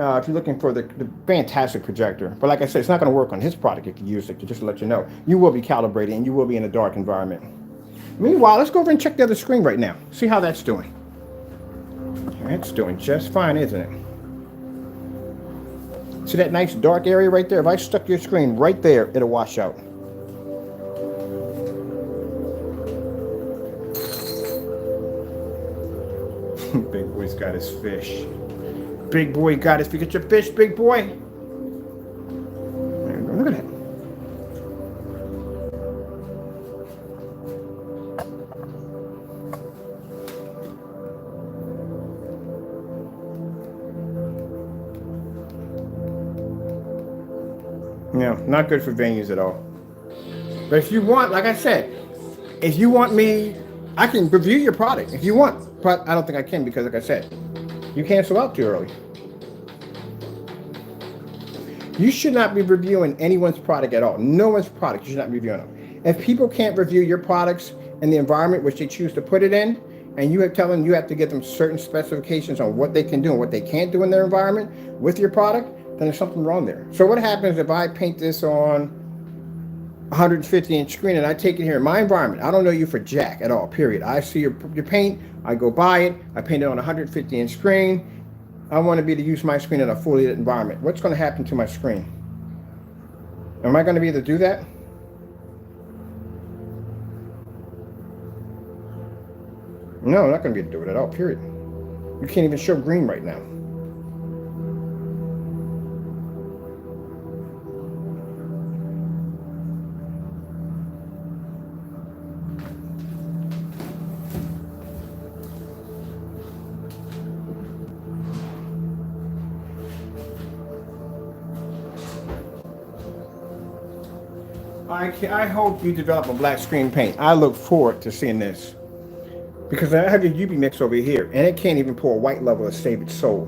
If you're looking for the fantastic projector. But like I said, it's not going to work on his product if you use it, just to let you know. You will be calibrated and you will be in a dark environment. Meanwhile, let's go over and check the other screen right now. See how that's doing. That's doing just fine, isn't it? See that nice dark area right there? If I stuck your screen right there, it'll wash out. Big boy's got his fish. Big boy got his fish. Get your fish, big boy. There you go. Look at that. No, not good for venues at all. But if you want, like I said, if you want me, I can review your product if you want. But I don't think I can because, like I said, you cancel out too early. You should not be reviewing anyone's product at all. No one's product, you should not be reviewing them. If people can't review your products in the environment which they choose to put it in, and you have tell them you have to give them certain specifications on what they can do and what they can't do in their environment with your product, then there's something wrong there. So what happens if I paint this on 150-inch screen and I take it here in my environment? I don't know you for jack at all, period. I see your paint, I go buy it, I paint it on a 150-inch screen. I want to be able to use my screen in a fully lit environment. What's going to happen to my screen? Am I going to be able to do that? No, I'm not going to be able to do it at all, period. You can't even show green right now. I hope you develop a black screen paint. I look forward to seeing this. Because I have your UV mix over here, and it can't even pour a white level to save its soul.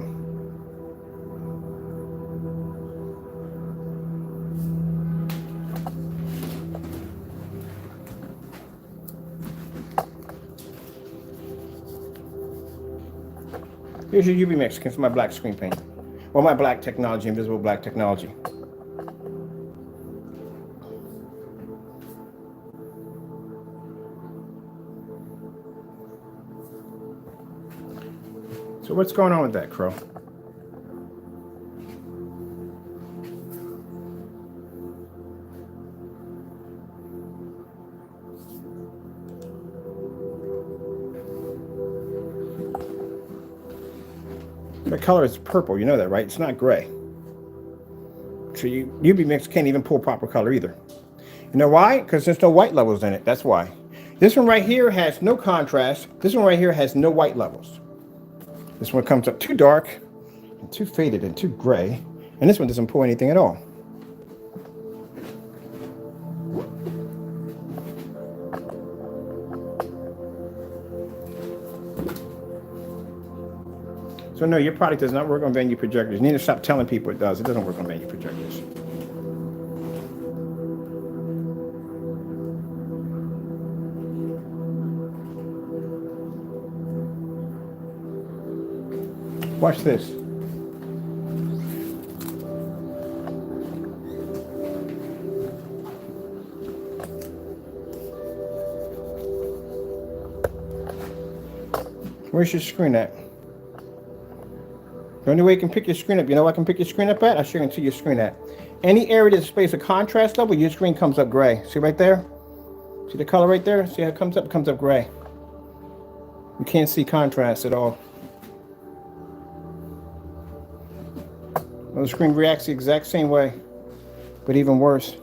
Here's your UV mix against my black screen paint. Well, my black technology, invisible black technology. So what's going on with that, Crow? The color is purple, you know that, right? It's not gray. So UV mix can't even pull proper color either. You know why? Because there's no white levels in it. That's why. This one right here has no contrast. This one right here has no white levels. This one comes up too dark, and too faded, and too gray. And this one doesn't pull anything at all. So no, your product does not work on venue projectors. You need to stop telling people it does. It doesn't work on venue projectors. Watch this. Where's your screen at? The only way you can pick your screen up, you know what I can pick your screen up at? I'll show you your screen at. Any area that displays a contrast level, your screen comes up gray. See right there? See the color right there? See how it comes up? It comes up gray. You can't see contrast at all. The screen reacts the exact same way, but even worse.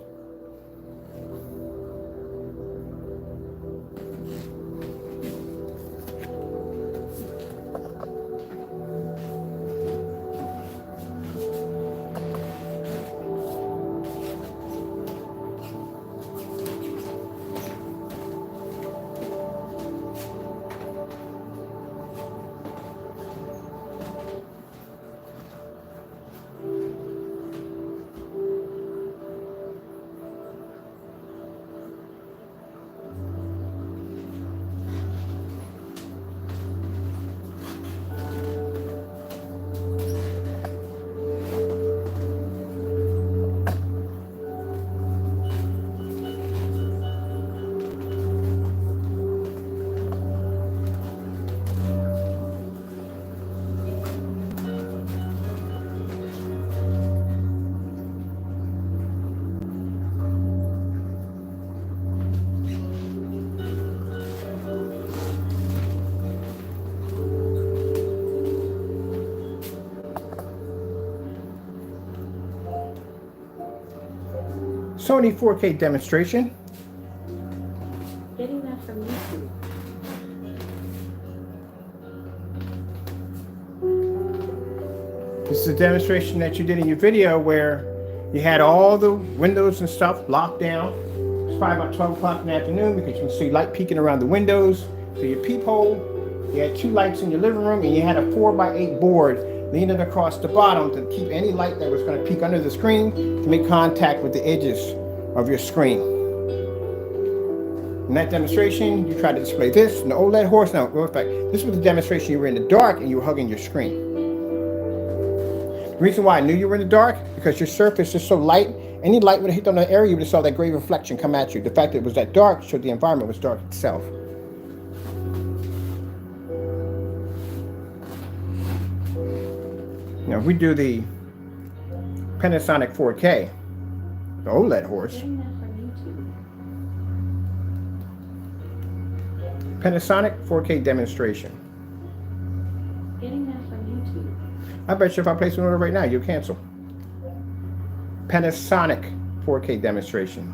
Sony 4K demonstration. Getting that from YouTube. This is a demonstration that you did in your video where you had all the windows and stuff locked down. It's probably about 12 o'clock in the afternoon because you can see light peeking around the windows through your peephole. You had 2 lights in your living room and you had a 4x8 board leaning across the bottom to keep any light that was going to peek under the screen to make contact with the edges of your screen. In that demonstration, you tried to display this, an OLED horse. Now, in fact, this was the demonstration you were in the dark and you were hugging your screen. The reason why I knew you were in the dark, because your surface is so light, any light would have hit on the area, you would have saw that gray reflection come at you. The fact that it was that dark showed the environment was dark itself. Now, if we do the Panasonic 4K, the OLED horse, Getting that from YouTube. Panasonic 4K demonstration. Getting that from YouTube. I bet you if I place an order right now, you'll cancel. Panasonic 4K demonstration.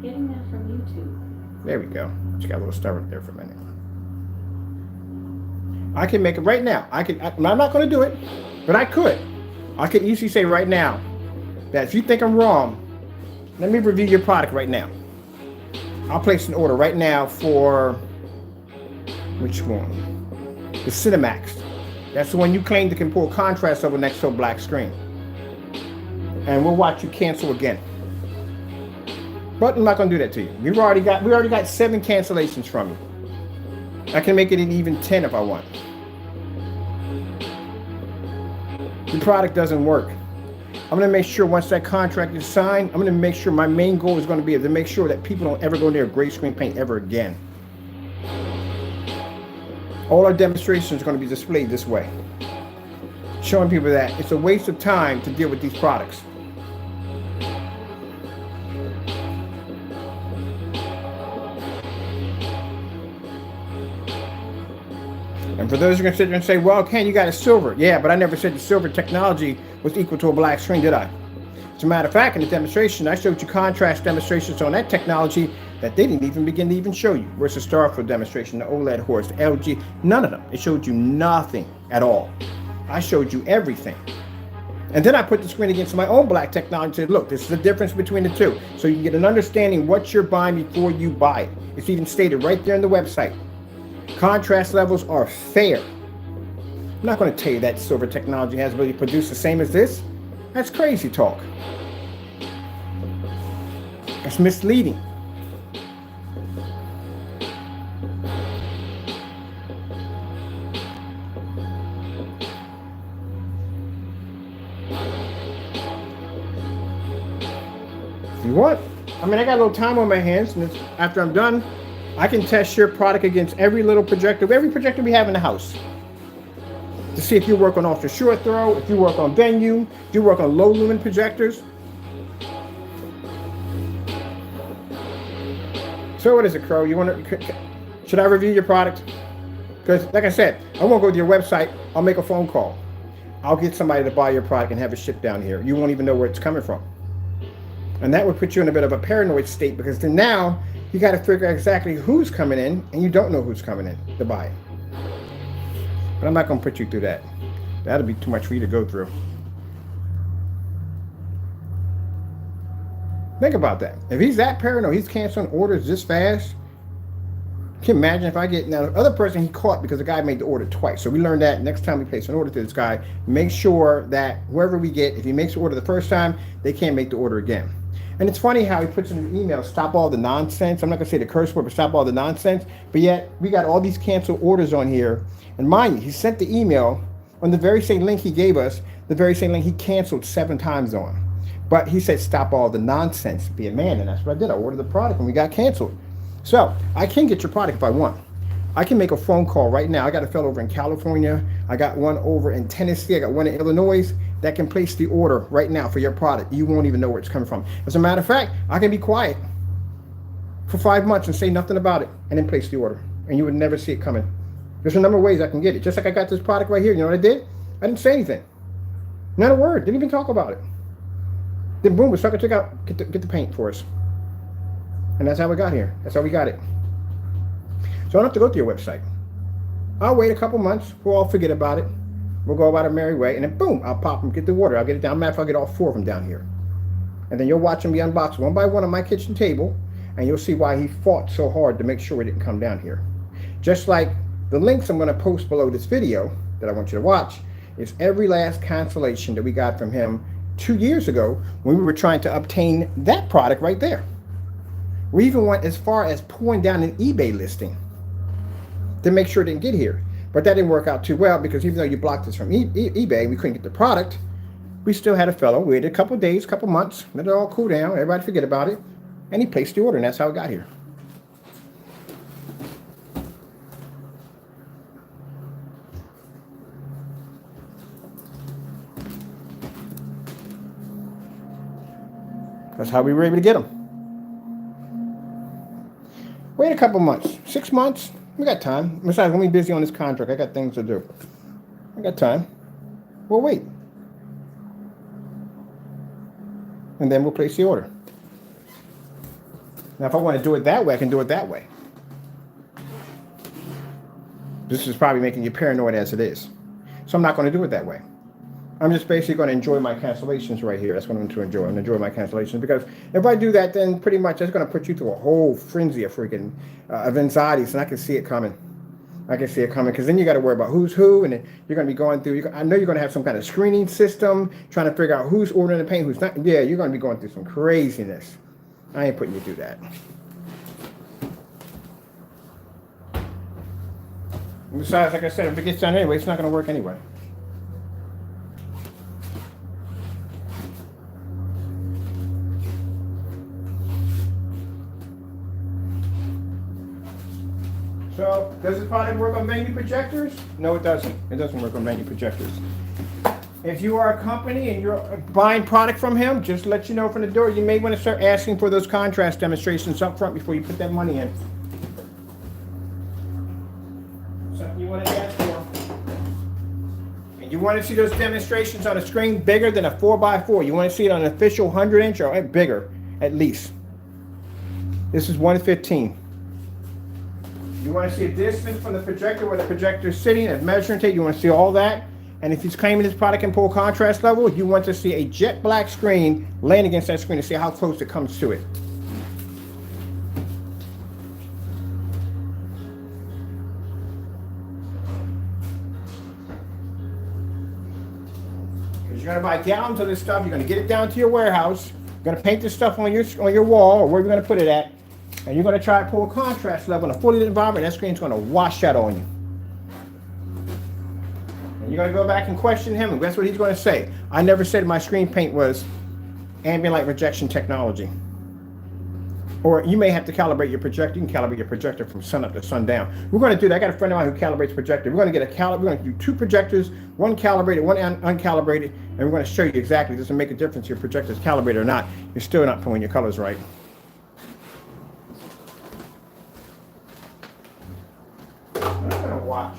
Getting that from YouTube. There we go. Just got a little stir up there for a minute. I can make it right now. I'm not going to do it, but I could. I could easily say right now that if you think I'm wrong, let me review your product right now. I'll place an order right now for which one? The Cinemax. That's the one you claim that can pull contrast over next to a black screen. And we'll watch you cancel again. But I'm not going to do that to you. We already got 7 cancellations from you. I can make it an even 10 if I want. The product doesn't work. I'm going to make sure once that contract is signed, I'm going to make sure my main goal is going to be to make sure that people don't ever go near gray screen paint ever again. All our demonstrations are going to be displayed this way, showing people that it's a waste of time to deal with these products. And for those who are going to sit there and say, well, Ken, you got a silver. Yeah, but I never said the silver technology was equal to a black screen, did I? As a matter of fact, in the demonstration, I showed you contrast demonstrations on that technology that they didn't even begin to even show you. Where's the Starfield demonstration, the OLED horse, the LG, none of them. It showed you nothing at all. I showed you everything. And then I put the screen against my own black technology and said, look, this is the difference between the two. So you can get an understanding what you're buying before you buy it. It's even stated right there on the website. Contrast levels are fair. I'm not going to tell you that silver technology has ability to produce the same as this. That's crazy talk. That's misleading. If you want, I mean, I got a little time on my hands, and after I'm done, I can test your product against every little projector, every projector we have in the house, to see if you work on ultra short throw, if you work on venue, if you work on low lumen projectors. So what is it, Crow? You want to? Should I review your product? Because, like I said, I won't go to your website. I'll make a phone call. I'll get somebody to buy your product and have it shipped down here. You won't even know where it's coming from, and that would put you in a bit of a paranoid state, because then now you got to figure out exactly who's coming in, and you don't know who's coming in to buy it. But I'm not going to put you through that. That'll be too much for you to go through. Think about that. If he's that paranoid, he's canceling orders this fast. Can you imagine if I get, now the other person he caught because the guy made the order twice. So we learned that next time we place an order to this guy, make sure that whoever we get, if he makes the order the first time, they can't make the order again. And it's funny how he puts in an email, stop all the nonsense. I'm not going to say the curse word, but stop all the nonsense. But yet, we got all these canceled orders on here. And mind you, he sent the email on the very same link he gave us, the very same link he canceled 7 times on. But he said, stop all the nonsense, be a man. And that's what I did. I ordered the product and we got canceled. So I can get your product if I want. I can make a phone call right now. I got a fellow over in California. I got one over in Tennessee. I got one in Illinois that can place the order right now for your product. You won't even know where it's coming from. As a matter of fact, I can be quiet for 5 months and say nothing about it and then place the order. And you would never see it coming. There's a number of ways I can get it. Just like I got this product right here. You know what I did? I didn't say anything. Not a word. Didn't even talk about it. Then boom, the sucker took out, get the paint for us. And that's how we got here. That's how we got it. So I don't have to go to your website. I'll wait a couple months. We'll all forget about it. We'll go about our merry way. And then boom, I'll pop them, get the order. I'll get it down. Matter of fact, I'll get all 4 of them down here. And then you'll watch them be unboxed one by one on my kitchen table. And you'll see why he fought so hard to make sure it didn't come down here. Just like the links I'm going to post below this video that I want you to watch is every last cancellation that we got from him 2 years ago when we were trying to obtain that product right there. We even went as far as pulling down an eBay listing to make sure it didn't get here. But that didn't work out too well, because even though you blocked us from eBay, we couldn't get the product. We still had a fellow. We waited a couple of days, couple months, let it all cool down. Everybody forget about it. And he placed the order, and that's how it got here. That's how we were able to get them. Wait a couple months, 6 months. We got time. Besides, when we're busy on this contract, I got things to do. I got time. We'll wait. And then we'll place the order. Now, if I want to do it that way, I can do it that way. This is probably making you paranoid as it is. So I'm not going to do it that way. I'm just basically going to enjoy my cancellations right here. That's what I'm going to enjoy. I'm going to enjoy my cancellations, because if I do that, then pretty much that's going to put you through a whole frenzy of freaking of anxieties, and I can see it coming. I can see it coming, because then you got to worry about who's who, and then you're going to be going through. I know you're going to have some kind of screening system, trying to figure out who's ordering the paint, who's not. Yeah, you're going to be going through some craziness. I ain't putting you through that. And besides, like I said, if it gets done anyway, it's not going to work anyway. So, does this product work on venue projectors? No, it doesn't. It doesn't work on venue projectors. If you are a company and you're buying product from him, just to let you know from the door, you may want to start asking for those contrast demonstrations up front before you put that money in. Something you want to ask for. And you want to see those demonstrations on a screen bigger than a 4x4. You want to see it on an official 100-inch or bigger, at least. This is 115. You want to see a distance from the projector where the projector is sitting, a measuring tape. You want to see all that. And if he's claiming this product can pull contrast level, you want to see a jet black screen laying against that screen to see how close it comes to it. Because you're going to buy gallons of this stuff, you're going to get it down to your warehouse, you're going to paint this stuff on your wall or where you're going to put it at, and you're going to try to pull a contrast level in a fully lit environment. That screen's going to wash that on you. You're going to go back and question him, and guess what he's going to say? I never said my screen paint was ambient light rejection technology. Or you may have to calibrate your projector. You can calibrate your projector from sun up to sundown. We're going to do that. I got a friend of mine who calibrates projector. We're going to we're going to do 2 projectors, one calibrated, one uncalibrated, and we're going to show you exactly. Does it make a difference if your projector is calibrated or not? You're still not pulling your colors right. I'm going to watch.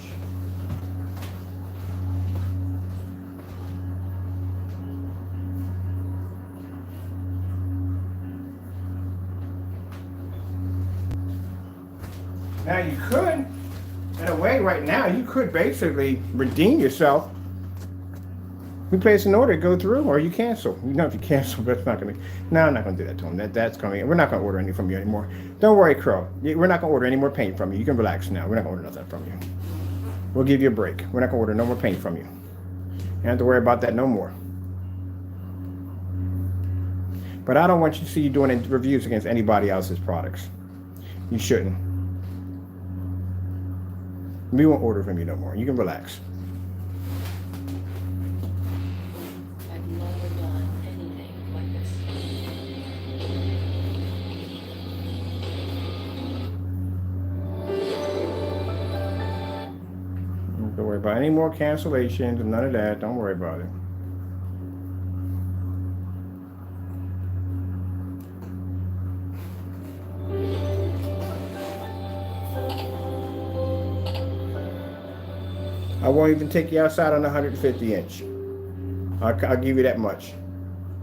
Now you could, in a way right now, you could basically redeem yourself. We place an order, go through, or you cancel. You know if you cancel, that's not going to be, no, I'm not going to do that to him. That's going to be, we're not going to order any from you anymore. Don't worry, Crow. We're not going to order any more paint from you. You can relax now. We're not going to order nothing from you. We'll give you a break. We're not going to order no more paint from you. You don't have to worry about that no more. But I don't want you to see you doing reviews against anybody else's products. You shouldn't. We won't order from you no more. You can relax. I've never done anything like this. Don't worry about any more cancellations and none of that. Don't worry about it. I won't even take you outside on the 150 inch. I'll give you that much.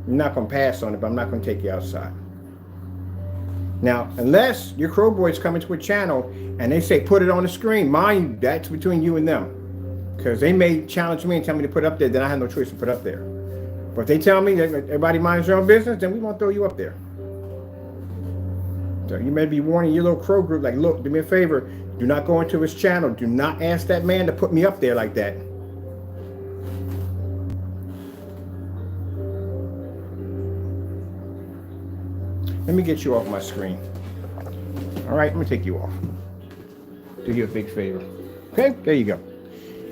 I'm not going to pass on it, but I'm not going to take you outside. Now, unless your Crow Boys come into a channel and they say, put it on the screen, mind you, that's between you and them. Because they may challenge me and tell me to put it up there, then I have no choice to put it up there. But if they tell me that everybody minds their own business, then we won't throw you up there. So you may be warning your little Crow group, like, look, do me a favor, do not go into his channel. Do not ask that man to put me up there like that. Let me get you off my screen. All right, let me take you off. Do you a big favor. Okay, there you go.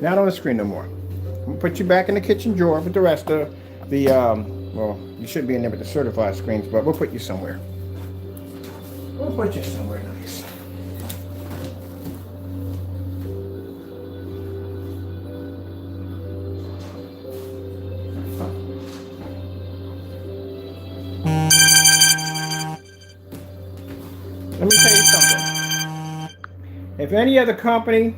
Not on the screen no more. I'm gonna put you back in the kitchen drawer with the rest of the, well, you should be in there with the certified screens, but we'll put you somewhere. We'll put you somewhere nice. Let me tell you something. If any other company,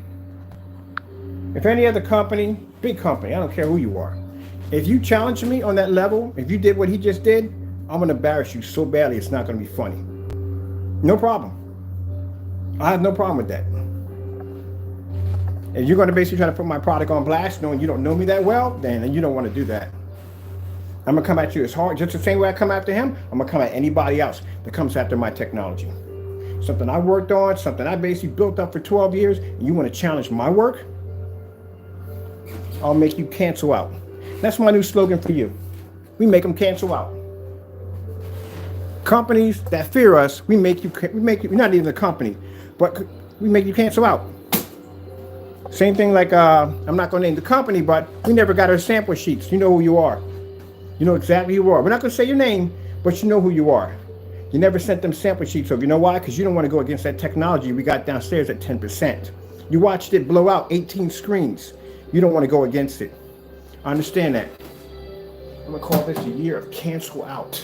big company, I don't care who you are, if you challenge me on that level, if you did what he just did, I'm going to embarrass you so badly it's not going to be funny. No problem. I have no problem with that. If you're going to basically try to put my product on blast knowing you don't know me that well, then you don't want to do that. I'm going to come at you as hard, just the same way I come after him, I'm going to come at anybody else that comes after my technology. Something I worked on, something I basically built up for 12 years, and you want to challenge my work, I'll make you cancel out. That's my new slogan for you. We make them cancel out. Companies that fear us, we make you, not even a company, but we make you cancel out. Same thing like, I'm not going to name the company, but we never got our sample sheets. You know who you are. You know exactly who you are. We're not going to say your name, but you know who you are. You never sent them sample sheets over. You know why? Because you don't want to go against that technology we got downstairs at 10%. You watched it blow out 18 screens. You don't want to go against it. I understand that. I'm going to call this a year of cancel out.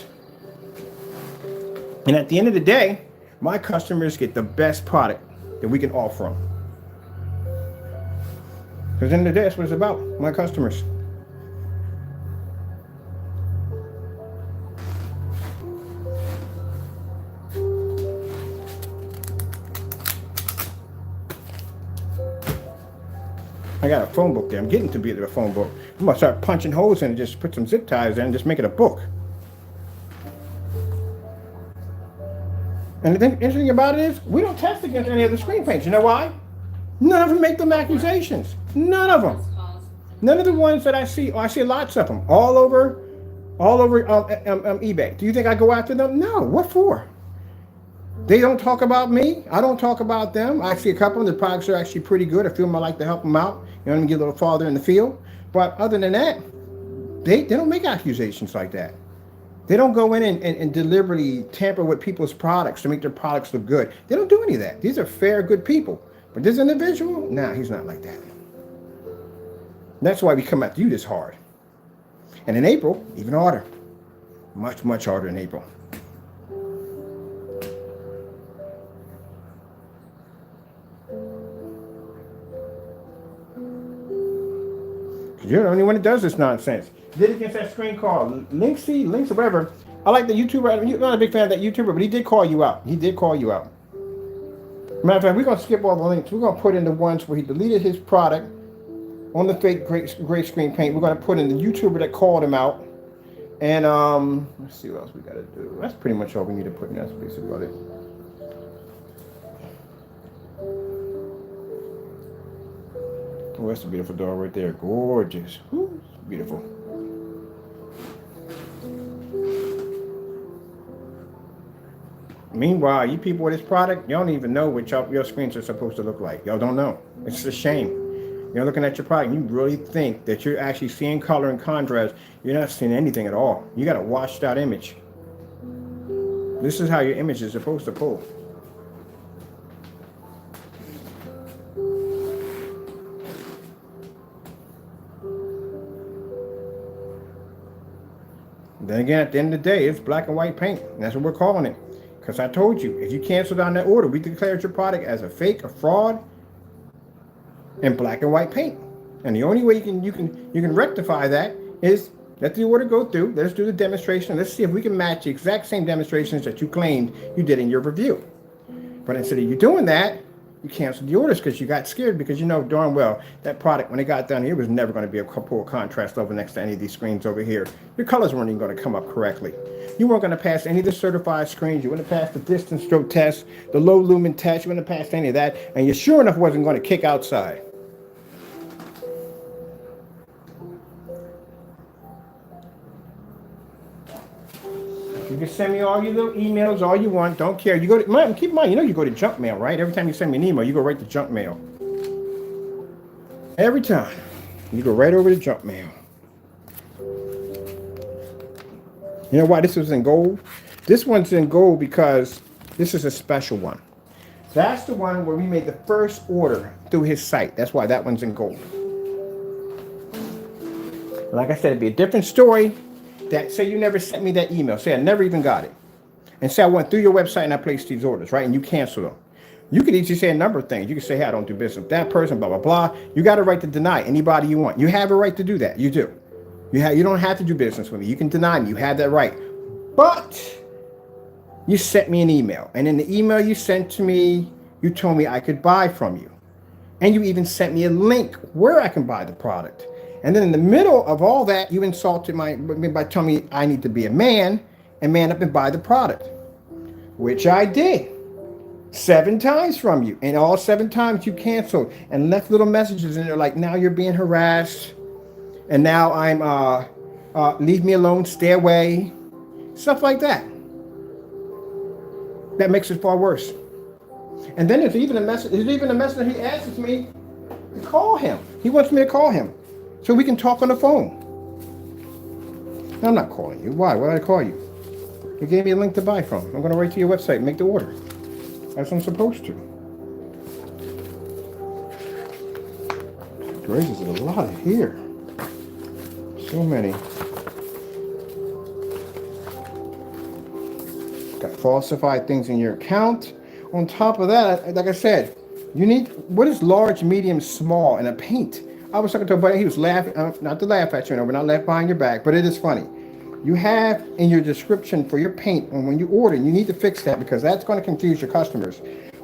And at the end of the day, my customers get the best product that we can offer them. Because at the end of the day, that's what it's about, my customers. I got a phone book there. I'm getting to be a phone book. I'm going to start punching holes in and just put some zip ties in and just make it a book. And the interesting thing about it is, we don't test against any of the screen paints. You know why? None of them make them accusations. None of them. None of the ones that I see. Oh, I see lots of them all over eBay. Do you think I go after them? No. What for? They don't talk about me. I don't talk about them. I see a couple of the products are actually pretty good. I feel I like to help them out. You know, let me get a little farther in the field. But other than that, they don't make accusations like that. They don't go in and deliberately tamper with people's products to make their products look good. They don't do any of that. These are fair, good people. But this individual, nah, he's not like that. That's why we come after you this hard. And in April, even harder. Much, much harder in April. You're the only one that does this nonsense. Did it against that screen call. Links or whatever. I like the YouTuber. You're not a big fan of that YouTuber, but he did call you out. He did call you out. Matter of fact, we're going to skip all the links. We're going to put in the ones where he deleted his product on the fake gray screen paint. We're going to put in the YouTuber that called him out. And let's see what else we got to do. That's pretty much all we need to put in. That's basically about it. Oh, that's a beautiful dog right there. Gorgeous. Whew, beautiful. Meanwhile, you people with this product, you don't even know what your screens are supposed to look like. Y'all don't know. It's a shame. You're looking at your product, and you really think that you're actually seeing color and contrast. You're not seeing anything at all. You got a washed out image. This is how your image is supposed to pull. Then again, at the end of the day, it's black and white paint. And that's what we're calling it. Because I told you, if you canceled on that order, we declared your product as a fake, a fraud, and black and white paint. And the only way you can rectify that is let the order go through. Let's do the demonstration. Let's see if we can match the exact same demonstrations that you claimed you did in your review. But instead of you doing that, you canceled the orders because you got scared, because you know darn well that product, when it got down here, was never going to be a full contrast level next to any of these screens over here. Your colors weren't even going to come up correctly. You weren't going to pass any of the certified screens. You wouldn't have passed the distance stroke test, the low lumen test. You wouldn't have passed any of that. And you sure enough wasn't going to kick outside. You can send me all your little emails, all you want. Don't care. You go to, keep in mind, you know you go to junk mail, right? Every time you send me an email, you go right to junk mail. Every time. You go right over to junk mail. You know why this was in gold? This one's in gold because this is a special one. That's the one where we made the first order through his site. That's why that one's in gold. Like I said, it'd be a different story. That say you never sent me that email, say I never even got it, and say I went through your website and I placed these orders, right, and you cancel them. You could easily say a number of things. You could say, hey, I don't do business with that person, blah, blah, blah. You got a right to deny anybody you want. You have a right to do that. You do. You don't have to do business with me. You can deny me. You have that right. But you sent me an email, and in the email you sent to me, you told me I could buy from you. And you even sent me a link where I can buy the product. And then in the middle of all that, you insulted me by telling me I need to be a man and man up and buy the product, which I did 7 times from you. And all 7 times you canceled and left little messages in there like, now you're being harassed. And now I'm, leave me alone, stay away. Stuff like that. That makes it far worse. And then there's even a message that he asks me to call him. He wants me to call him so we can talk on the phone. I'm not calling you. Why? Why did I call you? You gave me a link to buy from. I'm going to write to your website and make the order. As I'm supposed to. Gracious, there's a lot here. So many. Got falsified things in your account. On top of that, like I said, you need, what is large, medium, small in a paint? I was talking to a buddy, he was laughing, not to laugh at you, we're not laughing behind your back, but it is funny. You have in your description for your paint, and when you order, you need to fix that because that's going to confuse your customers.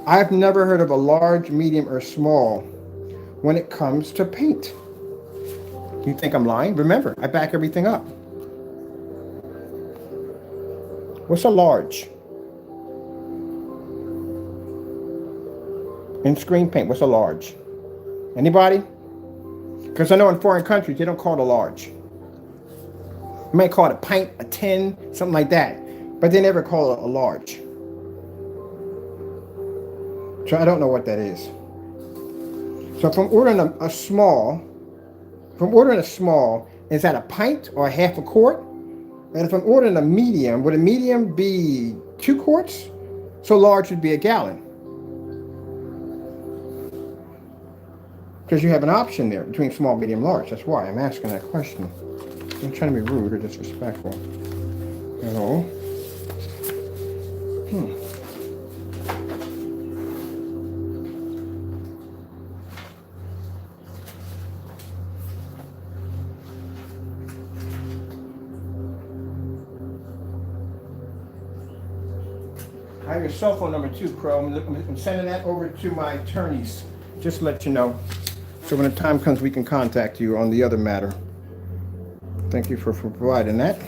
I've never heard of a large, medium, or small when it comes to paint. You think I'm lying? Remember, I back everything up. What's a large? In screen paint, what's a large? Anybody? Because I know in foreign countries, they don't call it a large. You might call it a pint, a tin, something like that. But they never call it a large. So I don't know what that is. So if I'm ordering a small, is that a pint or a half a quart? And if I'm ordering a medium, would a medium be 2 quarts? So large would be a gallon. Because you have an option there between small, medium, large. That's why I'm asking that question. I'm not trying to be rude or disrespectful. Hello? I have your cell phone number too, Crow. I'm sending that over to my attorneys. Just to let you know. So when the time comes, we can contact you on the other matter. Thank you for providing that.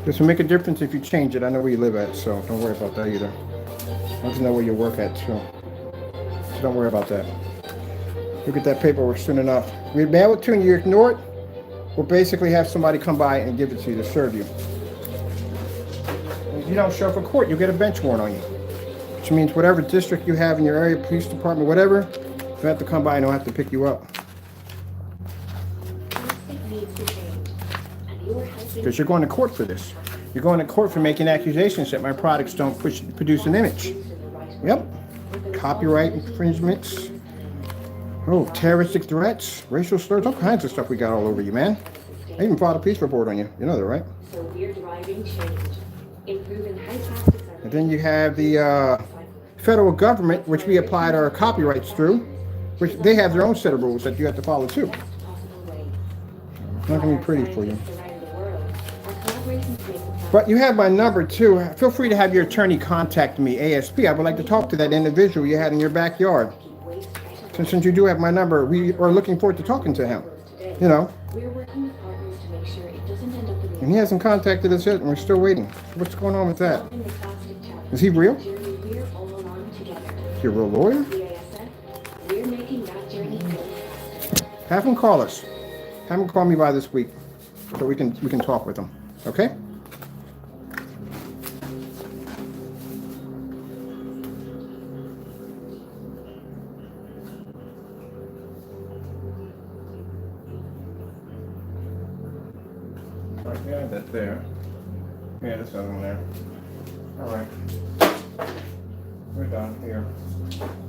This will make a difference if you change it. I know where you live at, so don't worry about that either. I want to know where you work at, too. So don't worry about that. You'll get that paperwork soon enough. We mail it to you and you ignore it, we'll basically have somebody come by and give it to you to serve you. If you don't show up for court, you'll get a bench warrant on you. Which means whatever district you have in your area, police department, whatever, they'll have to come by and they'll have to pick you up. Because you're going to court for this. You're going to court for making accusations that my products don't produce an image. Yep. Copyright infringements. Oh, terroristic threats, racial slurs, all kinds of stuff we got all over you, man. I even filed a police report on you. You know that, right? So we're driving change, improving high taxes. And then you have the federal government, which we applied our copyrights through, which they have their own set of rules that you have to follow too. It's not going to be pretty for you. But you have my number too. Feel free to have your attorney contact me ASP. I would like to talk to that individual you had in your backyard. Since you do have my number, we are looking forward to talking to him. You know. And he hasn't contacted us yet, and we're still waiting. What's going on with that? Is he real? Is he a real lawyer? Have him call us. Have him call me by this week, so we can talk with him. Okay? Yeah, that's there. Yeah, this other one there. Alright. We're done here.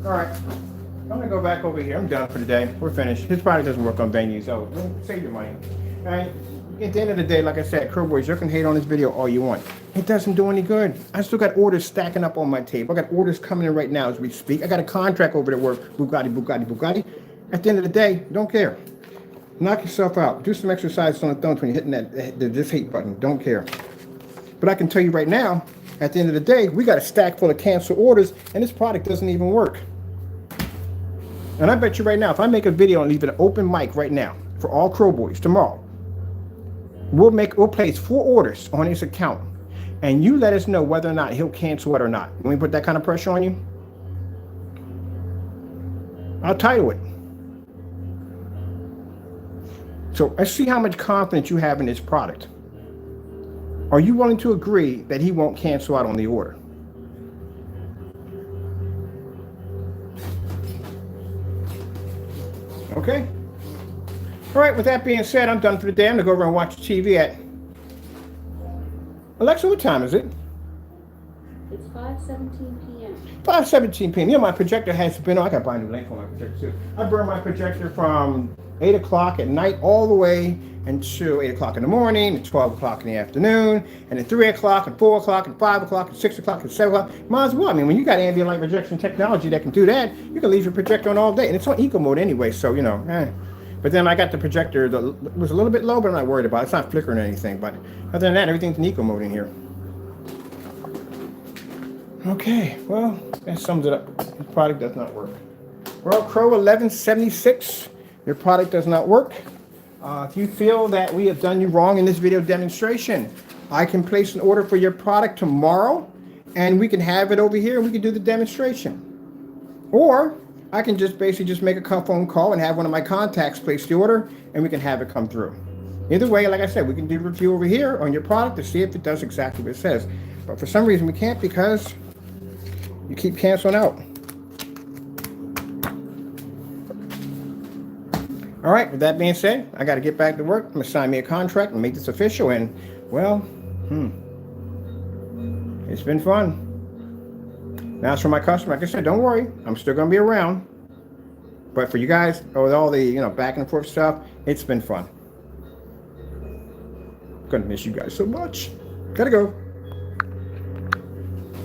Alright. I'm going to go back over here. I'm done for the day. We're finished. His product doesn't work on venues, so save your money. Alright. At the end of the day, like I said, Curb Boys, you can hate on this video all you want. It doesn't do any good. I still got orders stacking up on my table. I got orders coming in right now as we speak. I got a contract over there where Bugatti. At the end of the day, don't care. Knock yourself out. Do some exercises on the thumbs when you're hitting that this hate button. Don't care. But I can tell you right now, at the end of the day, we got a stack full of canceled orders, and this product doesn't even work. And I bet you right now, if I make a video and leave an open mic right now for all Crow Boys tomorrow, we'll place 4 orders on his account, and you let us know whether or not he'll cancel it or not. When we put that kind of pressure on you, I'll title it. So let's see how much confidence you have in this product. Are you willing to agree that he won't cancel out on the order? Okay. All right, with that being said, I'm done for the day. I'm going to go over and watch TV at... Alexa, what time is it? It's 5:17 p.m. 5:17 p.m. You know, my projector has been on. I got to buy a new lamp for my projector, too. I burned my projector from 8 o'clock at night all the way until 8 o'clock in the morning, and 12 o'clock in the afternoon, and then 3 o'clock, and 4 o'clock, and 5 o'clock, and 6 o'clock, and 7 o'clock. Might as well. I mean, when you got ambient light projection technology that can do that, you can leave your projector on all day. And it's on eco mode anyway, so, you know, But then I got the projector that was a little bit low, but I'm not worried about it. It's not flickering or anything. But other than that, everything's in eco mode in here. Okay, well, that sums it up. The product does not work. Well, Crow 1176, your product does not work. If you feel that we have done you wrong in this video demonstration, I can place an order for your product tomorrow, and we can have it over here, and we can do the demonstration. Or I can just basically just make a phone call and have one of my contacts place the order, and we can have it come through. Either way, like I said, we can do a review over here on your product to see if it does exactly what it says. But for some reason, we can't because you keep canceling out. All right, with that being said, I got to get back to work. I'm going to sign me a contract and make this official. And, well, it's been fun. Now, as for my customer, like I said, don't worry. I'm still going to be around. But for you guys, with all the, back and forth stuff, it's been fun. Gonna miss you guys so much. Gotta go.